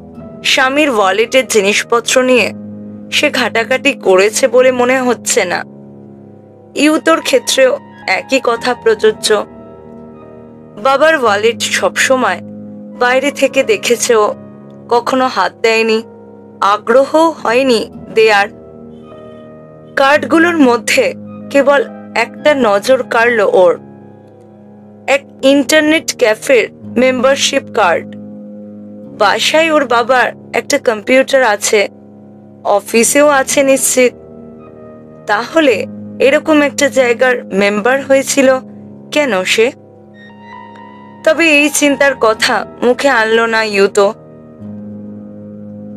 [SPEAKER 1] স্বামীর ওয়ালেটের জিনিসপত্র নিয়ে সে ঘাটাঘাটি করেছে বলে মনে হচ্ছে না। ইউতোর ক্ষেত্রেও একই কথা প্রযোজ্য। বাবার ওয়ালেট সবসময় বাইরে থেকে দেখেছে ও, কখনো হাত দেয়নি, আগ্রহ হয়নি দেয়ার। কার্ডগুলোর মধ্যে কেবল একটা নজর কাড়ল ওর, এক ইন্টারনেট ক্যাফের মেম্বারশিপ কার্ড। বাসায় ওর বাবার একটা কম্পিউটার আছে, অফিসেও আছে নিশ্চিত। তাহলে এরকম একটা জায়গার মেম্বার হয়েছিল কেন সে? তবে এই চিন্তার কথা মুখে আনলো না ইউতো।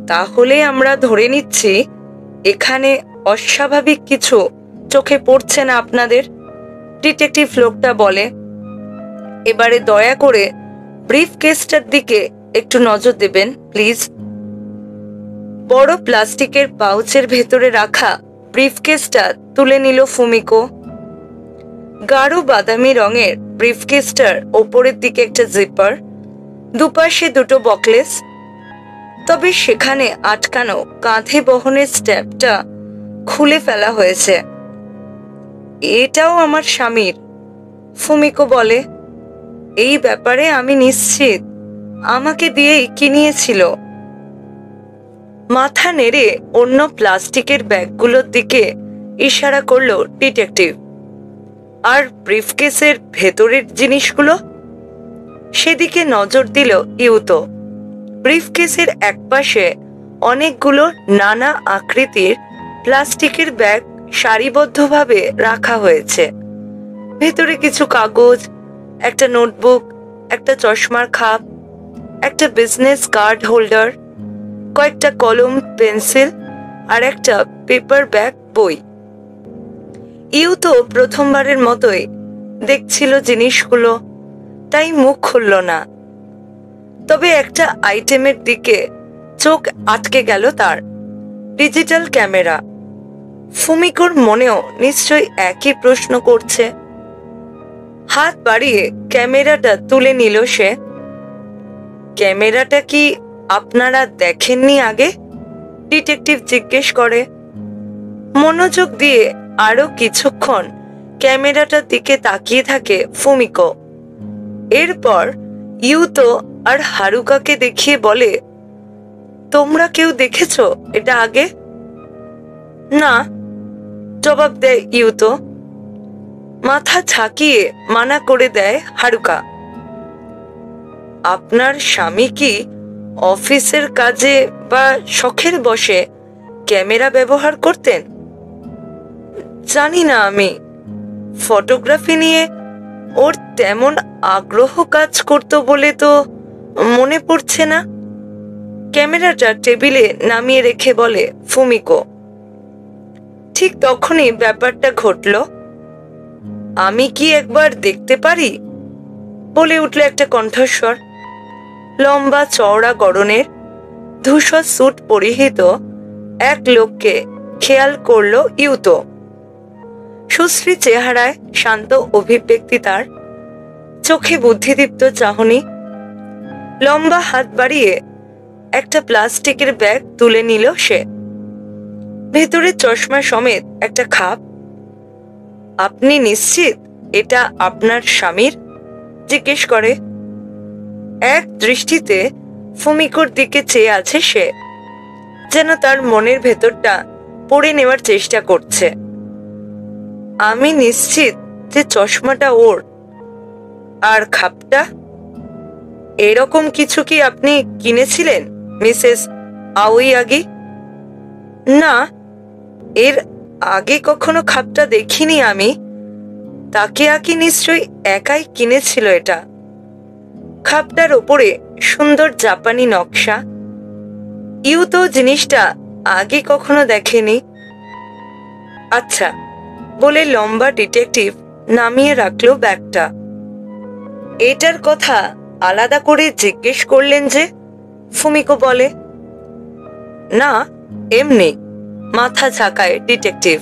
[SPEAKER 1] তাহলে আমরা ধরে নিচ্ছি এখানে অস্বাভাবিক কিছু চোখে পড়ছে না আপনাদের? ডিটেকটিভ লোকটা বলে, এবারে দয়া করে ব্রিফ কেসটার দিকে একটু নজর দেবেন প্লিজ। বড় প্লাস্টিকের পাউচের ভেতরে রাখা ব্রিফ কেসটা তুলে নিল ফুমিকো। গাঢ় বাদামি রঙের ব্রিফ কেসটার ওপরের দিকে একটা জিপার, দুপাশে দুটো বকলেস, তবে সেখানে আটকানো কাঁধে বহনের স্ট্র্যাপটা খুলে ফেলা হয়েছে। এটাও আমার স্বামীর, ফুমিকো বলে। এই ব্যাপারে আমি নিশ্চিত, আমাকে দিয়েই কিনিয়েছিল। মাথা নেড়ে অন্য প্লাস্টিকের ব্যাগগুলোর দিকে ইশারা করলো ডিটেকটিভ। আর ব্রিফকেসের ভেতরের জিনিসগুলো, সেদিকে নজর দিল ইউতো। ব্রিফকেসের একপাশে অনেকগুলো নানা আকৃতির প্লাস্টিকের ব্যাগ সারিবদ্ধভাবে রাখা হয়েছে। ভেতরে কিছু কাগজ, একটা নোটবুক, একটা চশমার খাপ, একটা বিজনেস কার্ড হোল্ডার, কয়েকটা কলম, পেন্সিল আর একটা পেপার ব্যাগ বই। ইউতো প্রথমবারের মতোই দেখছিল জিনিসগুলো, তাই মুখ খুলল না। তবে একটা আইটেমের দিকে চোখ আটকে গেল তার, ডিজিটাল ক্যামেরা। ফুমিকোর মনেও নিশ্চয়ই একই প্রশ্ন করছে। হাত বাড়িয়ে ক্যামেরাটা তুলে নিল সে। ক্যামেরাটা কি আপনারা দেখেননি আগে? ডিটেকটিভ জিজ্ঞেস করে। মনোযোগ দিয়ে আরো কিছুক্ষণ ক্যামেরাটার দিকে তাকিয়ে থাকে ফুমিকো। এরপর ইউতো আর হারুকাকে দেখিয়ে বলে, তোমরা কেউ দেখেছো এটা আগে? না, জবাব দেয় ইউতো। মাথা ঝাঁকিয়ে মানা করে দেয় হারুকা। আপনার স্বামী কি অফিসের কাজে বা শখের বশে ক্যামেরা ব্যবহার করতেন? জানি না আমি। ফটোগ্রাফি নিয়ে ওর তেমন আগ্রহ কাজ করতো বলে তো মনে পড়ছে না। ক্যামেরাটা টেবিলে নামিয়ে রেখে বলে ফুমিকো। ঠিক তখনই ব্যাপারটা ঘটল। আমি কি একবার দেখতে পারি? বলে উঠল একটা কণ্ঠস্বর। লম্বা চওড়া গড়নের ধূসর স্যুট পরিহিত এক লোককে খেয়াল করলো ইউতো। সুশ্রী চেহারায় শান্ত অভিব্যক্তি তার, চোখে বুদ্ধিদীপ্ত চাহনি। লম্বা হাত বাড়িয়ে একটা প্লাস্টিকের ব্যাগ তুলে নিল সে। ভেতরে চশমা সমেত একটা খাপ। আপনি নিশ্চিত এটা আপনার স্বামীর? জিজ্ঞেস করে। এক দৃষ্টিতে ফুমিকোর দিকে চেয়ে আছে সে, যেন তার মনের ভেতরটা পড়ে নেওয়ার চেষ্টা করছে। আমি নিশ্চিত যে চশমাটা ওর। আর খাপটা? এরকম কিছু কি আপনি কিনেছিলেন মিসেস আওয়াইয়াগি? না, এর আগে কখনো খাপটা দেখিনি আমি। তাকিয়াকি নিশ্চয়ই একাই কিনেছিল এটা। খাপটার ওপরে সুন্দর জাপানি নকশা। ইউতো জিনিসটা আগে কখনো দেখেনি। আচ্ছা, বলে লম্বা ডিটেকটিভ নামিয়ে রাখলো ব্যাগটা। এটার কথা আলাদা করে জিজ্ঞেস করলেন যে? ফুমিকো বলে। না, এমনি, মাথা ঝাঁকায় ডিটেকটিভ।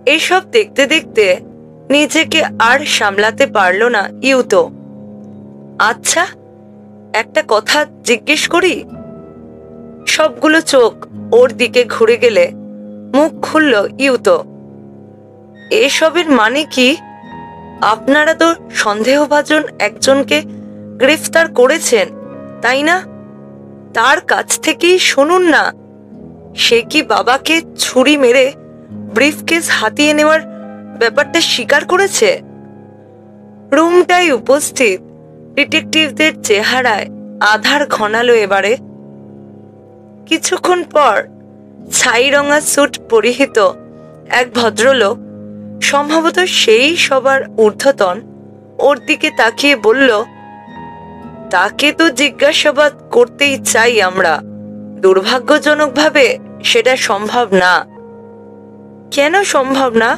[SPEAKER 1] এসব দেখতে দেখতে নিজেকে আর সামলাতে পারল না ইউতো। আচ্ছা, একটা কথা জিজ্ঞেস করি? সবগুলো চোখ ওর দিকে ঘুরে গেলে মুখ খুলল ইউতো। এসবের মানে কি? আপনারা তো সন্দেহভাজন একজনকে গ্রেফতার করেছেন, তাই না? তার কাছ থেকেই শুনুন না, সে কি বাবাকে ছুরি মেরে ব্রিফকেস হাতিয়ে নেওয়ার ব্যাপারটা স্বীকার করেছে? রুমটায় উপস্থিত ডিটেকটিভদের চেহারায় আধার ঘনালো এবারে। কিছুক্ষণ পর ছাই রঙা স্যুট পরিহিত এক ভদ্রলোক, সম্ভবত সেই সবার ঊর্ধ্বতন, ওর দিকে তাকিয়ে বলল, তাকে তো জিজ্ঞাসাবাদ করতেই চাই আমরা। দুর্ভাগ্যজনকভাবে সেটা সম্ভব না। কেন সম্ভব না?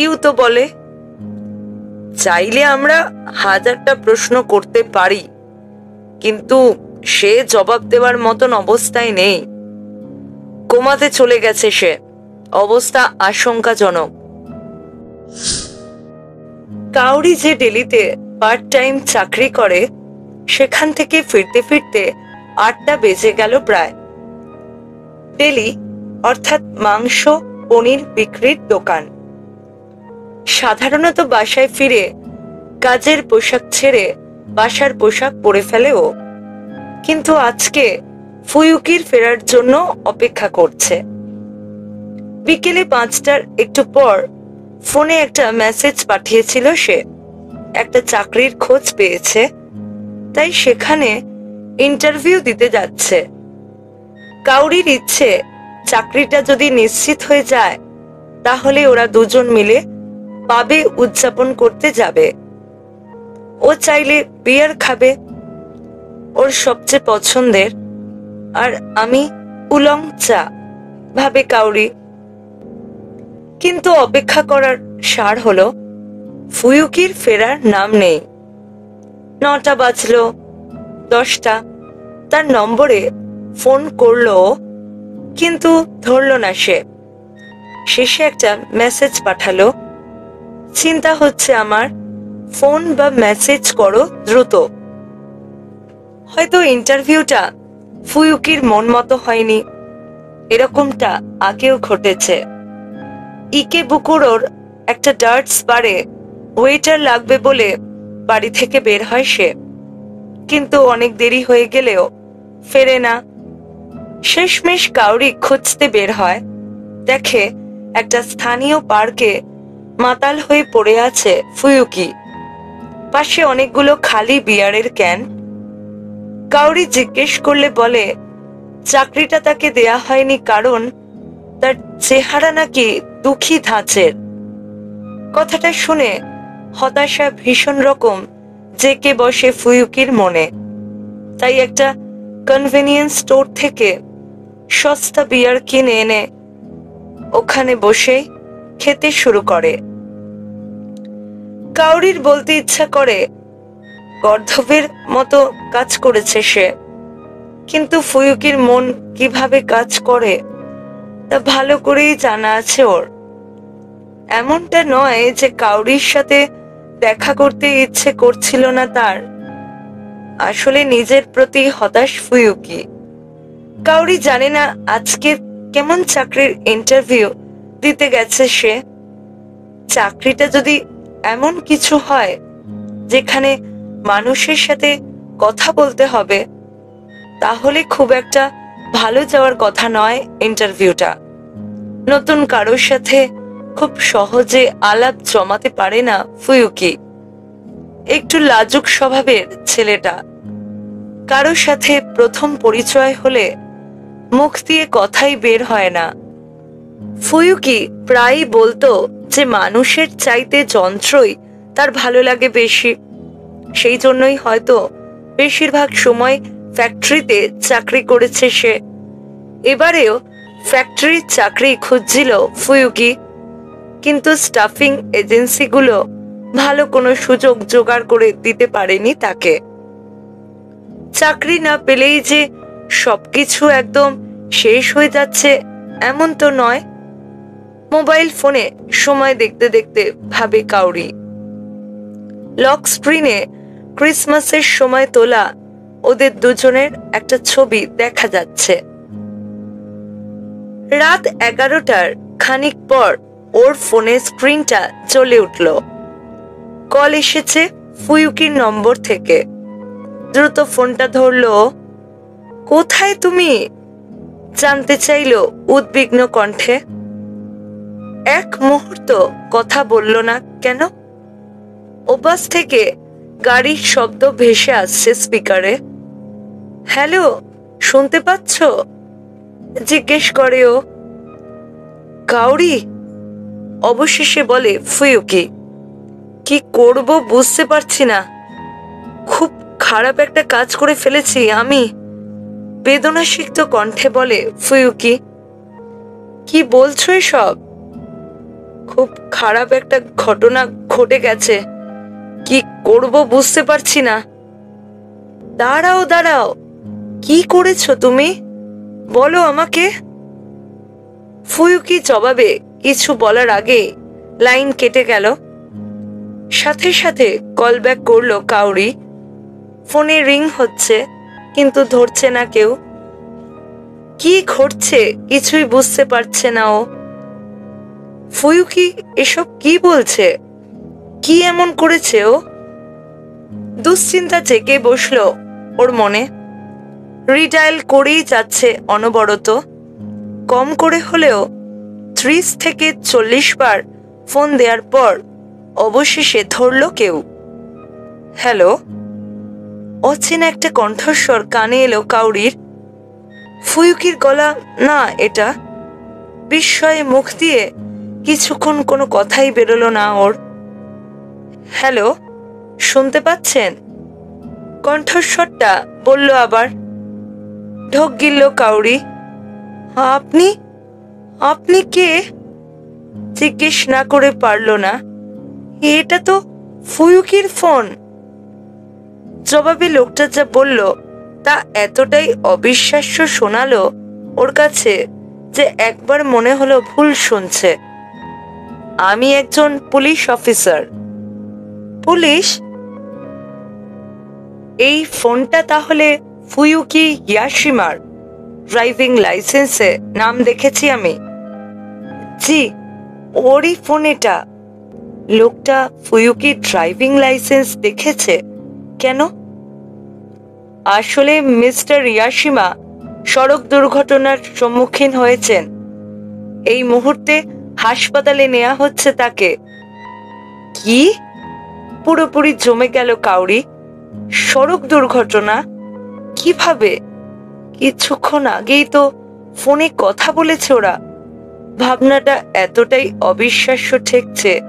[SPEAKER 1] ইউ তো বলে, চাইলে আমরা হাজারটা প্রশ্ন করতে পারি, কিন্তু সে জবাব দেওয়ার মতন অবস্থায় নেই। কোমাতে চলে গেছে সে, অবস্থা আশঙ্কাজনক। কাউরি যে দিল্লিতে পার্ট টাইম চাকরি করে, সেখান থেকে ফিরতে ফিরতে 8টা বেজে গেল প্রায়। ডেলি অর্থাৎ মাংস পনির বিক্রির দোকান। সাধারণত বাসায় ফিরে কাজের পোশাক ছেড়ে বাসার পোশাক পরে ফেলে ও, কিন্তু আজকে ফুয়ুকির ফেরার জন্য অপেক্ষা করছে। বিকেলে 5টার একটু পর ফোনে একটা মেসেজ পাঠিয়েছিল সে, একটা চাকরির খোঁজ পেয়েছে, তাই সেখানে ইন্টারভিউ দিতে যাচ্ছে। কাউরির ইচ্ছে চাকরিটা যদি নিশ্চিত হয়ে যায় তাহলে ওরা দুজন মিলে পাবে উদযাপন করতে যাবে। ও চাইলে বিয়ার খাবে, ওর সবচেয়ে পছন্দের, আর আমি উলং চা, ভাবে কাউরি। কিন্তু অপেক্ষা করার সার হলো ফুয়ুকির ফেরার নাম নেই। 9টা বাজলো, 10টা, তার নম্বরে ফোন করলো কিন্তু ধরলো না সে। শেষে একটা মেসেজ পাঠালো, চিন্তা হচ্ছে আমার, ফোন বা মেসেজ করো দ্রুত। হয়তো ইন্টারভিউটা ফুয়ুকির মন মতো হয়নি, এরকমটা আগেও ঘটেছে। ইকেবুকুরোর একটা ডার্টস বারে ওয়েটার লাগবে বলে বাড়ি থেকে বের হয় সে, কিন্তু অনেক দেরি হয়ে গেলেও ফেরে না। শেষমেশ কাউরি খুঁজতে বের হয়, দেখে একটা স্থানীয় পার্কে মাতাল হয়ে পড়ে আছে ফুয়ুকি, পাশে অনেকগুলো খালি বিয়ারের ক্যান। কাউরি জিজ্ঞেস করলে বলে চাকরিটা তাকে দেয়া হয়নি কারণ তার চেহারা নাকি দুঃখী ধাঁচের। কথাটা শুনে হতাশা ভীষণ রকম জেকে বসে ফুয়ুকির মনে, তাই একটা কনভেনিয়েন্স স্টোর থেকে সস্তা বিয়ার কিনে এনে ওখানে বসে খেতে শুরু করে। কাউরির বলতে ইচ্ছা করে গর্ধবের মতো কাজ করেছে সে, কিন্তু ফুয়ুকির মন কিভাবে কাজ করে তা ভালো করেই জানা আছে ওর। এমনটা নয় যে কাউরির সাথে দেখা করতে ইচ্ছে করছিল না তার, আসলে নিজের প্রতি হতাশ ফুয়ুকি। কাউরি জানে না আজকে কেমন চাকরির ইন্টারভিউ দিতে গেছে সে। চাকরিটা যদি এমন কিছু হয় যেখানে মানুষের সাথে কথা বলতে হবে, তাহলে খুব একটা ভালো যাওয়ার কথা নয় ইন্টারভিউটা। নতুন কারোর সাথে খুব সহজে আলাপ জমাতে পারে না ফুয়ুকি, একটু লাজুক স্বভাবের ছেলেটা। কারোর সাথে প্রথম পরিচয় হলে মুখ দিয়ে কথাই বের হয় না। ফুয়ুকি প্রায়ই বলতো যে মানুষের চাইতে যন্ত্রই তার ভালো লাগে বেশি, সেই জন্যই হয়তো বেশিরভাগ সময় ফ্যাক্টরিতে চাকরি করেছে সে। এবারেও ফ্যাক্টরির চাকরি খুঁজছিল ফুয়ুকি, কিন্তু স্টাফিং এজেন্সিগুলো ভালো কোনো সুযোগ জোগাড় করে দিতে পারেনি তাকে। চাকরি না পেলেই যে সবকিছু একদম শেষ হয়ে যাচ্ছে এমন তো নয়। মোবাইল ফোনে সময় দেখতে দেখতে ভাবে কাউরি। লক স্ক্রিনে ক্রিসমাসের সময় তোলা ওদের দুজনের একটা ছবি দেখা যাচ্ছে। রাত 11টার খানিক পর ওর ফোনের স্ক্রিনটা জ্বলে উঠল। কল এসেছে ফুয়ুকির নম্বর থেকে। দ্রুত ফোনটা ধরলো। কোথায় তুমি? জানতে চাইলো উদ্বিগ্ন কণ্ঠে। এক মুহূর্ত কথা বলল না কেন। ওপাশ থেকে গাড়ির শব্দ ভেসে আসছে স্পিকারে। হ্যালো, শুনতে পাচ্ছ? জিজ্ঞেস করে ও। কাউরি, অবশেষে বলে ফুয়ুকি। কি করব বুঝতে পারছি না, খুব খারাপ একটা কাজ করে ফেলেছি আমি, বেদনাসিক্ত কণ্ঠে বলে ফুয়ুকি। কি বলছো এসব? খুব খারাপ একটা ঘটনা ঘটে গেছে, কি করব বুঝতে পারছি না। দাঁড়াও দাঁড়াও, কি করেছো তুমি, বলো আমাকে। ফুয়ুকি জবাবে কিছু বলার আগে লাইন কেটে গেল। সাথে সাথে কল ব্যাক করলো কাউরি। ফোনে রিং হচ্ছে কিন্তু ধরছে না কেউ। কি ঘটছে কিছুই বুঝতে পারছে না ও। ফুয়ুকি এসব কি বলছে, কি এমন করেছে ও? দুশ্চিন্তা জেগে বসলো ওর মনে। রিডায়াল করেই যাচ্ছে অনবরত। কম করে হলেও 30 থেকে 40 বার ফোন দেওয়ার পর অবশেষে ধরল কেউ। হ্যালো। অচেনা একটা কণ্ঠস্বর কানে এলো কাউরির। ফুয়ুকির গলা না এটা। বিস্ময়ে মুখ দিয়ে কিছুক্ষণ কোনো কথাই বেরোলো না ওর। হ্যালো, শুনতে পাচ্ছেন? কণ্ঠস্বরটা বলল আবার। ঢোক গিলল কাউরি। আপনি আপনি কে? জিজ্ঞেস না করে পারল না। এটা তো ফুয়ুকির ফোন। জবাবে লোকটা যা বলল তা এতটাই অবিশ্বাস্য শোনালো ওর কাছে যে একবার মনে হলো ভুল শুনছে। আমি একজন পুলিশ অফিসার। পুলিশ? এই ফোনটা তাহলে ফুয়ুকি ইয়াশিমার। ড্রাইভিং লাইসেন্সে নাম দেখেছি আমি। জি, ওরই ফোন এটা। লোকটা ফুয়ুকি ড্রাইভিং লাইসেন্স দেখেছে কেন? আসলে মিস্টার ইয়াশিমা সড়ক দুর্ঘটনার সম্মুখীন হয়েছেন। এই মুহূর্তে হাসপাতালে নেওয়া হচ্ছে তাকে। কি? পুরোপুরি জমে গেল কাউরি। সড়ক দুর্ঘটনা? কিভাবে? কিছুক্ষণ আগেই তো ফোনে কথা বলেছে ওরা। ভাবনাটা এতটাই অবিশ্বাস্য ঠেকছে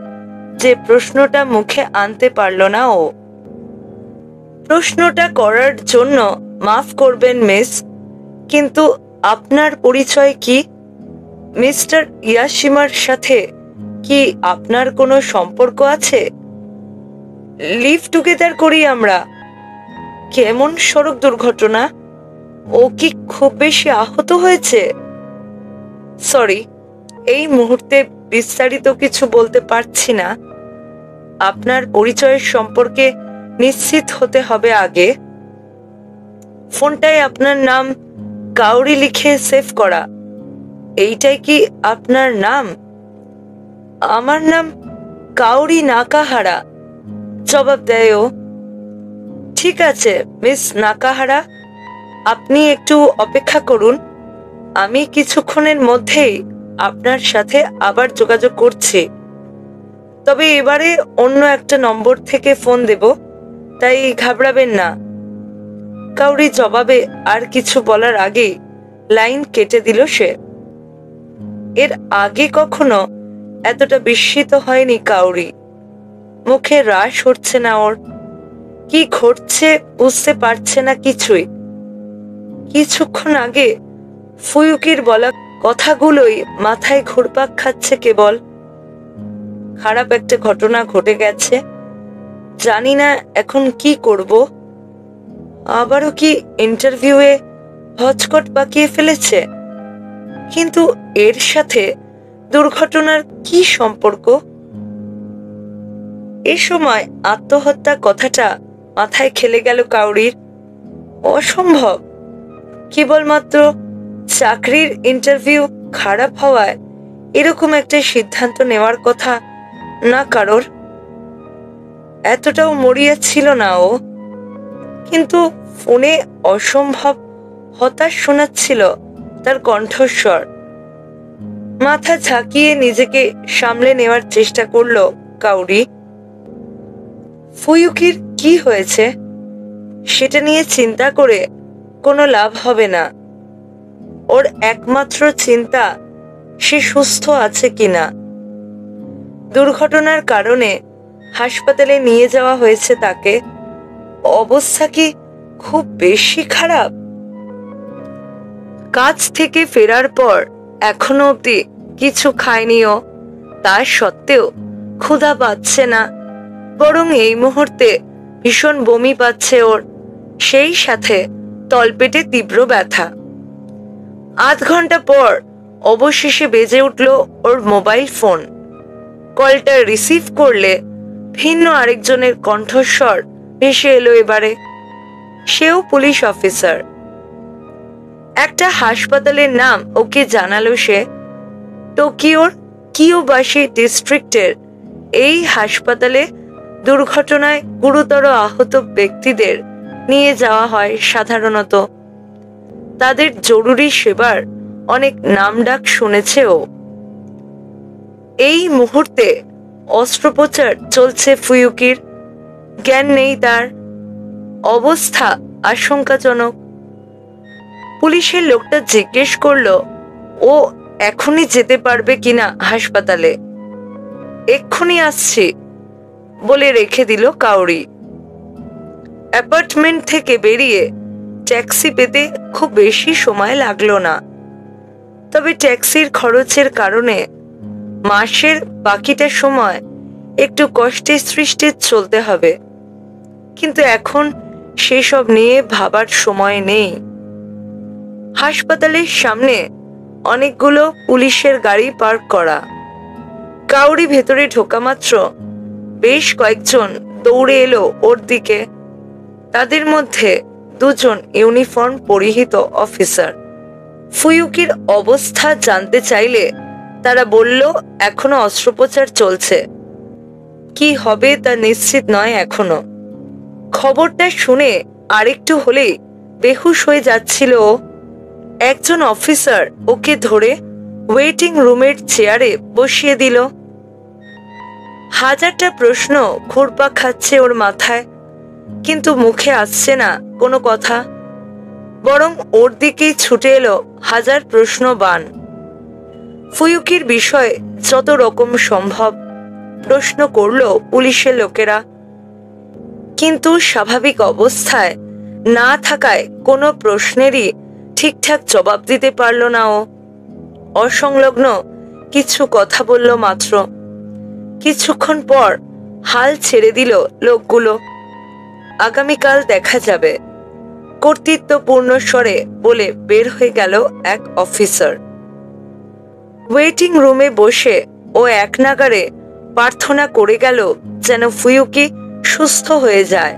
[SPEAKER 1] যে প্রশ্নটা মুখে আনতে পারল না ও। প্রশ্নটা করার জন্য মাফ করবেন মিস, কিন্তু আপনার পরিচয় কি? মিস্টার ইয়াশিমার সাথে কি আপনার কোনো সম্পর্ক আছে? লিভ টুগেদার করি আমরা। কেমন সড়ক দুর্ঘটনা? ও কি খুব বেশি আহত হয়েছে? সরি, এই মুহূর্তে বিস্তারিত কিছু বলতে পারছি না। আপনার পরিচয়ের সম্পর্কে নিশ্চিত হতে হবে আগে। ফোনটায় আপনার নাম কাউরি লিখে সেভ করা। এইটাই কি আপনার নাম? আমার নাম কাউরি নাকাহারা, জবাব দেয় ও। ঠিক আছে মিস নাকাহারা, আপনি একটু অপেক্ষা করুন। আমি কিছুক্ষণের মধ্যেই আপনার সাথে আবার যোগাযোগ করছি। তবে এবারে অন্য একটা নম্বর থেকে ফোন দেব, তাই ঘাবড়াবেন না। কাউরি জবাবে আর কিছু বলার আগেই লাইন কেটে দিল সে। এর আগে কখনো এতটা বিস্মিত হয়নি কাউরি। মুখে রাশ হচ্ছে না ওর। কি ঘটছে বুঝতে পারছে না কিছুই। কিছুক্ষণ আগে ফুয়ুকির বলা কথাগুলোই মাথায় ঘুরপাক খাচ্ছে কেবল। খারাপ একটা ঘটনা ঘটে গেছে, জানি না এখন কি করব। আবারও কি ইন্টারভিউয়ে হচকট পাকিয়ে ফেলেছে? কিন্তু এর সাথে দুর্ঘটনার কি সম্পর্ক? এ সময় আত্মহত্যা কথাটা মাথায় খেলে গেল কাউরির। অসম্ভব। কেবলমাত্র চাকরির ইন্টারভিউ খারাপ হওয়ায় এরকম একটা সিদ্ধান্ত নেওয়ার কথা না কারোর। এতটাও মরিয়া ছিল না ও। কিন্তু ফোনে অসম্ভব হতাশ শোনাচ্ছিল তার কণ্ঠস্বর। মাথা ঝাঁকিয়ে নিজেকে সামলে নেওয়ার চেষ্টা করলো কাউরি। ফুয়ুকির কি হয়েছে সেটা নিয়ে চিন্তা করে কোনো লাভ হবে না। ওর একমাত্র চিন্তা সে সুস্থ আছে কিনা। দুর্ঘটনার কারণে হাসপাতালে নিয়ে যাওয়া হয়েছে তাকে। অবস্থা কি খুব বেশি খারাপ? কাজ থেকে ফেরার পর এখনো অবধি কিছু খায়নি ও। তা সত্ত্বেও ক্ষুধা পাচ্ছে না, বরং এই মুহূর্তে ভীষণ বমি পাচ্ছে ওর, সেই সাথে তলপেটে তীব্র ব্যথা। আধ ঘন্টা পর অবশেষে বেজে উঠল ওর মোবাইল ফোন। কলটা রিসিভ করলে ভিন্ন আরেকজনের কণ্ঠস্বর ভেসে এলো এবারে। সেও পুলিশ অফিসার। একটা হাসপাতালের নাম ওকে জানালো সে। টোকিওর কিয়োবাশি ডিস্ট্রিক্টের এই হাসপাতালে দুর্ঘটনায় গুরুতর আহত ব্যক্তিদের নিয়ে যাওয়া হয় সাধারণত। তাদের জরুরি সেবার অনেক নামডাক শুনেছে ও। এই মুহূর্তে অস্ত্রোপচার চলছে ফুয়ুকির। জ্ঞান নেই তার, অবস্থা আশঙ্কাজনক। পুলিশের লোকটা জিজ্ঞেস করলো ও এখনই যেতে পারবে কিনা হাসপাতালে। এক্ষুনি আসছি বলে রেখে দিল কাউরি। অ্যাপার্টমেন্ট থেকে বেরিয়ে ট্যাক্সি পেতে খুব বেশি সময় লাগলো না। তবে ট্যাক্সির খরচের কারণে মাসের বাকিটা সময় একটু কষ্টে সৃষ্টে চলতে হবে। কিন্তু এখন সেসব নিয়ে ভাবার সময় নেই। হাসপাতালের সামনে অনেকগুলো পুলিশের গাড়ি পার্ক করা। কাউরি ভেতরে ঢোকা মাত্র বেশ কয়েকজন দৌড়ে এলো ওর দিকে। তাদের মধ্যে দুজন ইউনিফর্ম পরিহিত অফিসার। ফুয়ুকির অবস্থা জানতে চাইলে তারা বলল এখনো অস্ত্রোপচার চলছে, কি হবে তা নিশ্চিত নয় এখনো। খবরটা শুনে আরেকটু হলেই বেহুশ হয়ে যাচ্ছিল ও। একজন অফিসার ওকে ধরে ওয়েটিং রুমের চেয়ারে বসিয়ে দিল। হাজারটা প্রশ্ন ঘুরপাক খাচ্ছে ওর মাথায়, কিন্তু মুখে আসছে না কোনো কথা। বরং ওর দিকেই ছুটে এলো হাজার প্রশ্ন বান। ফুয়ুকির বিষয়ে যত রকম সম্ভব প্রশ্ন করলো পুলিশের লোকেরা, কিন্তু স্বাভাবিক অবস্থায় না থাকায় কোনো প্রশ্নেরই ঠিকঠাক জবাব দিতে পারল না ও। অসংলগ্ন কিছু কথা বলল মাত্র। কিছুক্ষণ পর হাল ছেড়ে দিল লোকগুলো। আগামীকাল দেখা যাবে, কর্তৃত্বপূর্ণ স্বরে বলে বের হয়ে গেল এক অফিসার। ওয়েটিং রুমে বসে ও এক নাগারে প্রার্থনা করে গেল যেন ফুয়ুকি সুস্থ হয়ে যায়।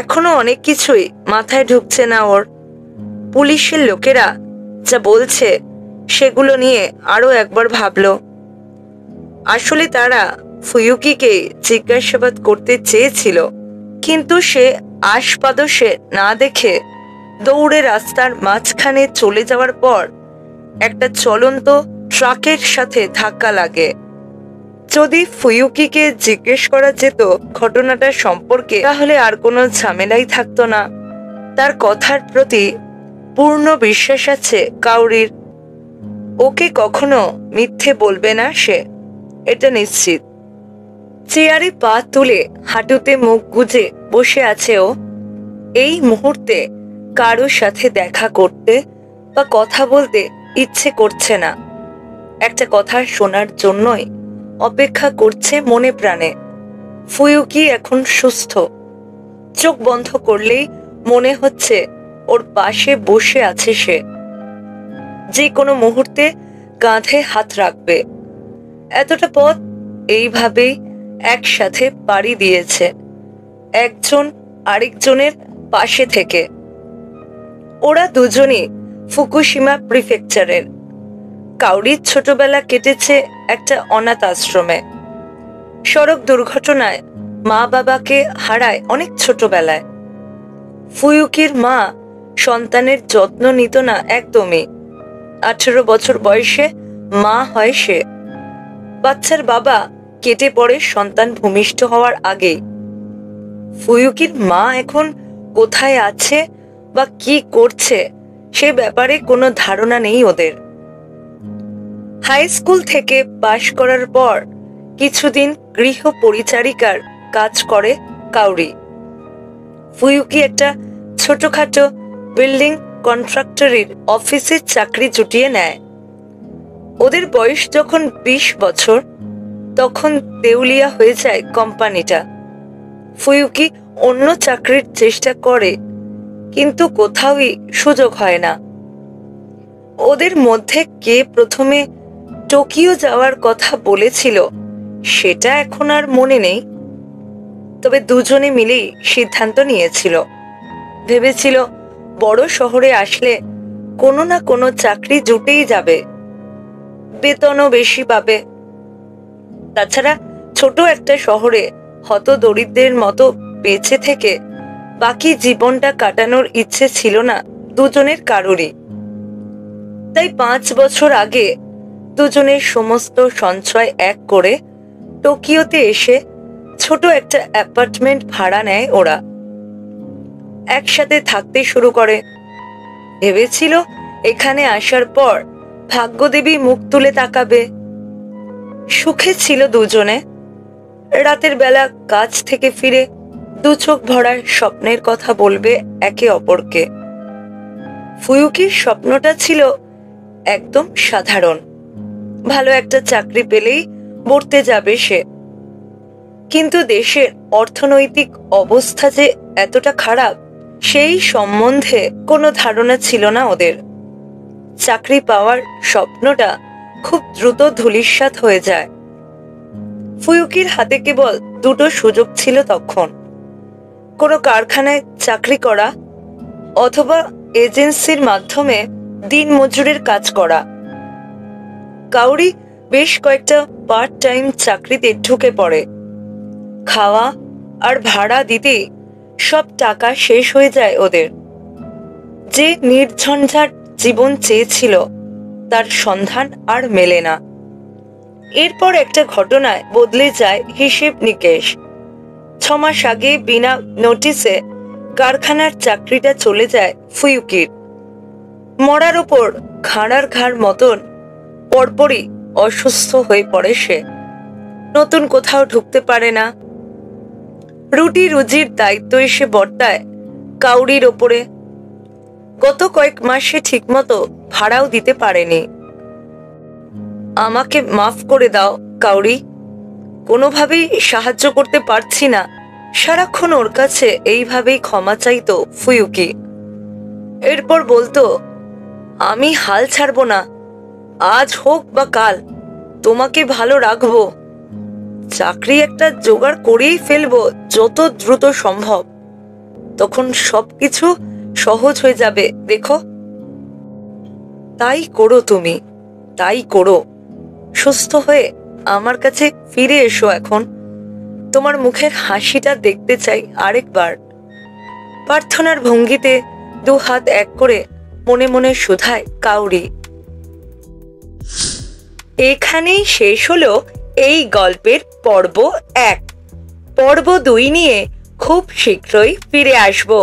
[SPEAKER 1] এখনো অনেক কিছুই মাথায় ঢুকছে না ওর। পুলিশের লোকেরা যা বলছে সেগুলো নিয়ে আরো একবার ভাবলো। আসলে তারা ফুয়ুকিকে জিজ্ঞাসাবাদ করতে চেয়েছিল, কিন্তু সে আশপাশে না দেখে দৌড়ে রাস্তার মাঝখানে চলে যাওয়ার পর একটা চলন্ত ট্রাকের সাথে ধাক্কা লাগে। যদি ফুয়ুকিকে জিজ্ঞেস করা যেত ঘটনাটা সম্পর্কে, তাহলে আর কোনো ঝামেলাই থাকতো না। তার কথার প্রতি পূর্ণ বিশ্বাস আছে কাউরির। ওকে কখনো মিথ্যে বলবে না সে, এটা নিশ্চিত। চেয়ারে পা তুলে হাঁটুতে মুখ গুজে বসে আছে ও। এই মুহূর্তে কারো সাথে দেখা করতে বা কথা বলতে ইচ্ছে করছে না। একটা কথা শোনার জন্যই অপেক্ষা করছে মনে প্রাণে। ফুয়ুকি এখন সুস্থ। চোখ বন্ধ করলেই মনে হচ্ছে ওর পাশে বসে আছে সে, যে কোনো মুহূর্তে কাঁধে হাত রাখবে। এতটা পথ এইভাবেই একসাথে পাড়ি দিয়েছে, একজন আরেকজনের পাশে থেকে। ওরা দুজনই ফুকুশিমা প্রিফেকচারের। কাউরির ছোটবেলা কেটেছে একটা অনাথ আশ্রমে। সড়ক দুর্ঘটনায় মা বাবাকে হারায় অনেক ছোটবেলায়। ফুয়ুকির মা সন্তানের যত্ন নিত না একদমই। 18 বছর বয়সে মা হয় সে। বাচ্চার বাবা কেটে পড়ে সন্তান ভূমিষ্ঠ হওয়ার আগেই। ফুয়ুকির মা এখন কোথায় আছে বা কি করছে সে ব্যাপারে কোনো ধারণা নেই ওদের। হাই স্কুল থেকে পাশ করার পর কিছুদিন গৃহ পরিচারিকার কাজ করে কাউরি। ফুয়ুকি একটা ছোটখাটো বিল্ডিং কন্ট্রাক্টরের অফিসে চাকরি জুটিয়ে নেয়। ওদের বয়স যখন 20 বছর, তখন দেউলিয়া হয়ে যায় কোম্পানিটা। ফুয়ুকি অন্য চাকরির চেষ্টা করে, কিন্তু কোথাওই সুযোগ হয় না। ওদের মধ্যে কে প্রথমে টোকিও যাওয়ার কথা বলেছিল সেটা এখন আর মনে নেই, তবে দুজনে মিলেই সিদ্ধান্ত নিয়েছিল। ভেবেছিল বড় শহরে আসলে কোনো না কোনো চাকরি জুটেই যাবে, বেতনও বেশি পাবে। তাছাড়া ছোট একটা শহরে হতদরিদ্রের মতো বেঁচে থেকে বাকি জীবনটা কাটানোর ইচ্ছে ছিল না দুজনের কারোরই। তাই 5 বছর আগে দুজনের সমস্ত সঞ্চয় এক করে টোকিওতে এসে ছোট একটা অ্যাপার্টমেন্ট ভাড়া নেয় ওরা। একসাথে থাকতে শুরু করে। ভেবেছিল এখানে আসার পর ভাগ্যদেবী মুখ তুলে তাকাবে। সুখে ছিল দুজনে। রাতের বেলা কাজ থেকে ফিরে দু চোখ ভরা স্বপ্নের কথা বলবে একে অপরকে। ফুয়ুকির স্বপ্নটা ছিল একদম সাধারণ, ভালো একটা চাকরি পেলেই পড়তে যাবে সে। কিন্তু দেশের অর্থনৈতিক অবস্থা যে এতটা খারাপ সেই সম্বন্ধে কোনো ধারণা ছিল না ওদের। চাকরি পাওয়ার স্বপ্নটা খুব দ্রুত ধূলিসাৎ হয়ে যায়। ফুয়ুকির হাতে কেবল দুটো সুযোগ ছিল তখন, কোনো কারখানায় চাকরি করা অথবা এজেন্সির মাধ্যমে দিন মজুরের কাজ করা। কাউরি বেশ কয়েকটা পার্ট টাইম চাকরিতে ঢুকে পড়ে। খাওয়া আর ভাড়া দিতে সব টাকা শেষ হয়ে যায় ওদের। যে নির্ঝঞ্ঝাট জীবন চেয়েছিল তার সন্ধান আর মেলে না। এরপর একটা ঘটনায় বদলে যায় হিসেব নিকেশ। 6 মাস আগে বিনা নোটিসে কারখানার চাকরিটা চলে যায় ফুয়ুকির। মরার ওপর ঘাড়ার ঘাড় মতন পরপরই অসুস্থ হয়ে পড়ে সে। নতুন কোথাও ঢুকতে পারে না। রুটি রুজির দায়িত্ব এসে বর্তায় কাউরির ওপরে। গত কয়েক মাসে ঠিকমতো ভাড়াও দিতে পারেনি। আমাকে মাফ করে দাও কাউরি, কোনোভাবেই সাহায্য করতে পারছি না। সারাক্ষণ ওর কাছে এইভাবেই ক্ষমা চাইতো ফুয়ুকি। এরপর বলতো, আমি হাল ছাড়বো না, আজ হোক বা কাল তোমাকে ভালো রাখবো। চাকরি একটা জোগাড় করেই ফেলবো যত দ্রুত সম্ভব, তখন সবকিছু সহজ হয়ে যাবে দেখো। তাই করো তুমি, তাই করো। সুস্থ হয়ে আমার কাছে ফিরে এসো এখন। তোমার মুখের হাসিটা দেখতে চাই আরেকবার। প্রার্থনার ভঙ্গিতে 2 হাত এক করে মনে মনে শুধায় কাউরি। এখানেই শেষ হলো এই গল্পের পর্ব 1। পর্ব 2 নিয়ে খুব শীঘ্রই ফিরে আসবো।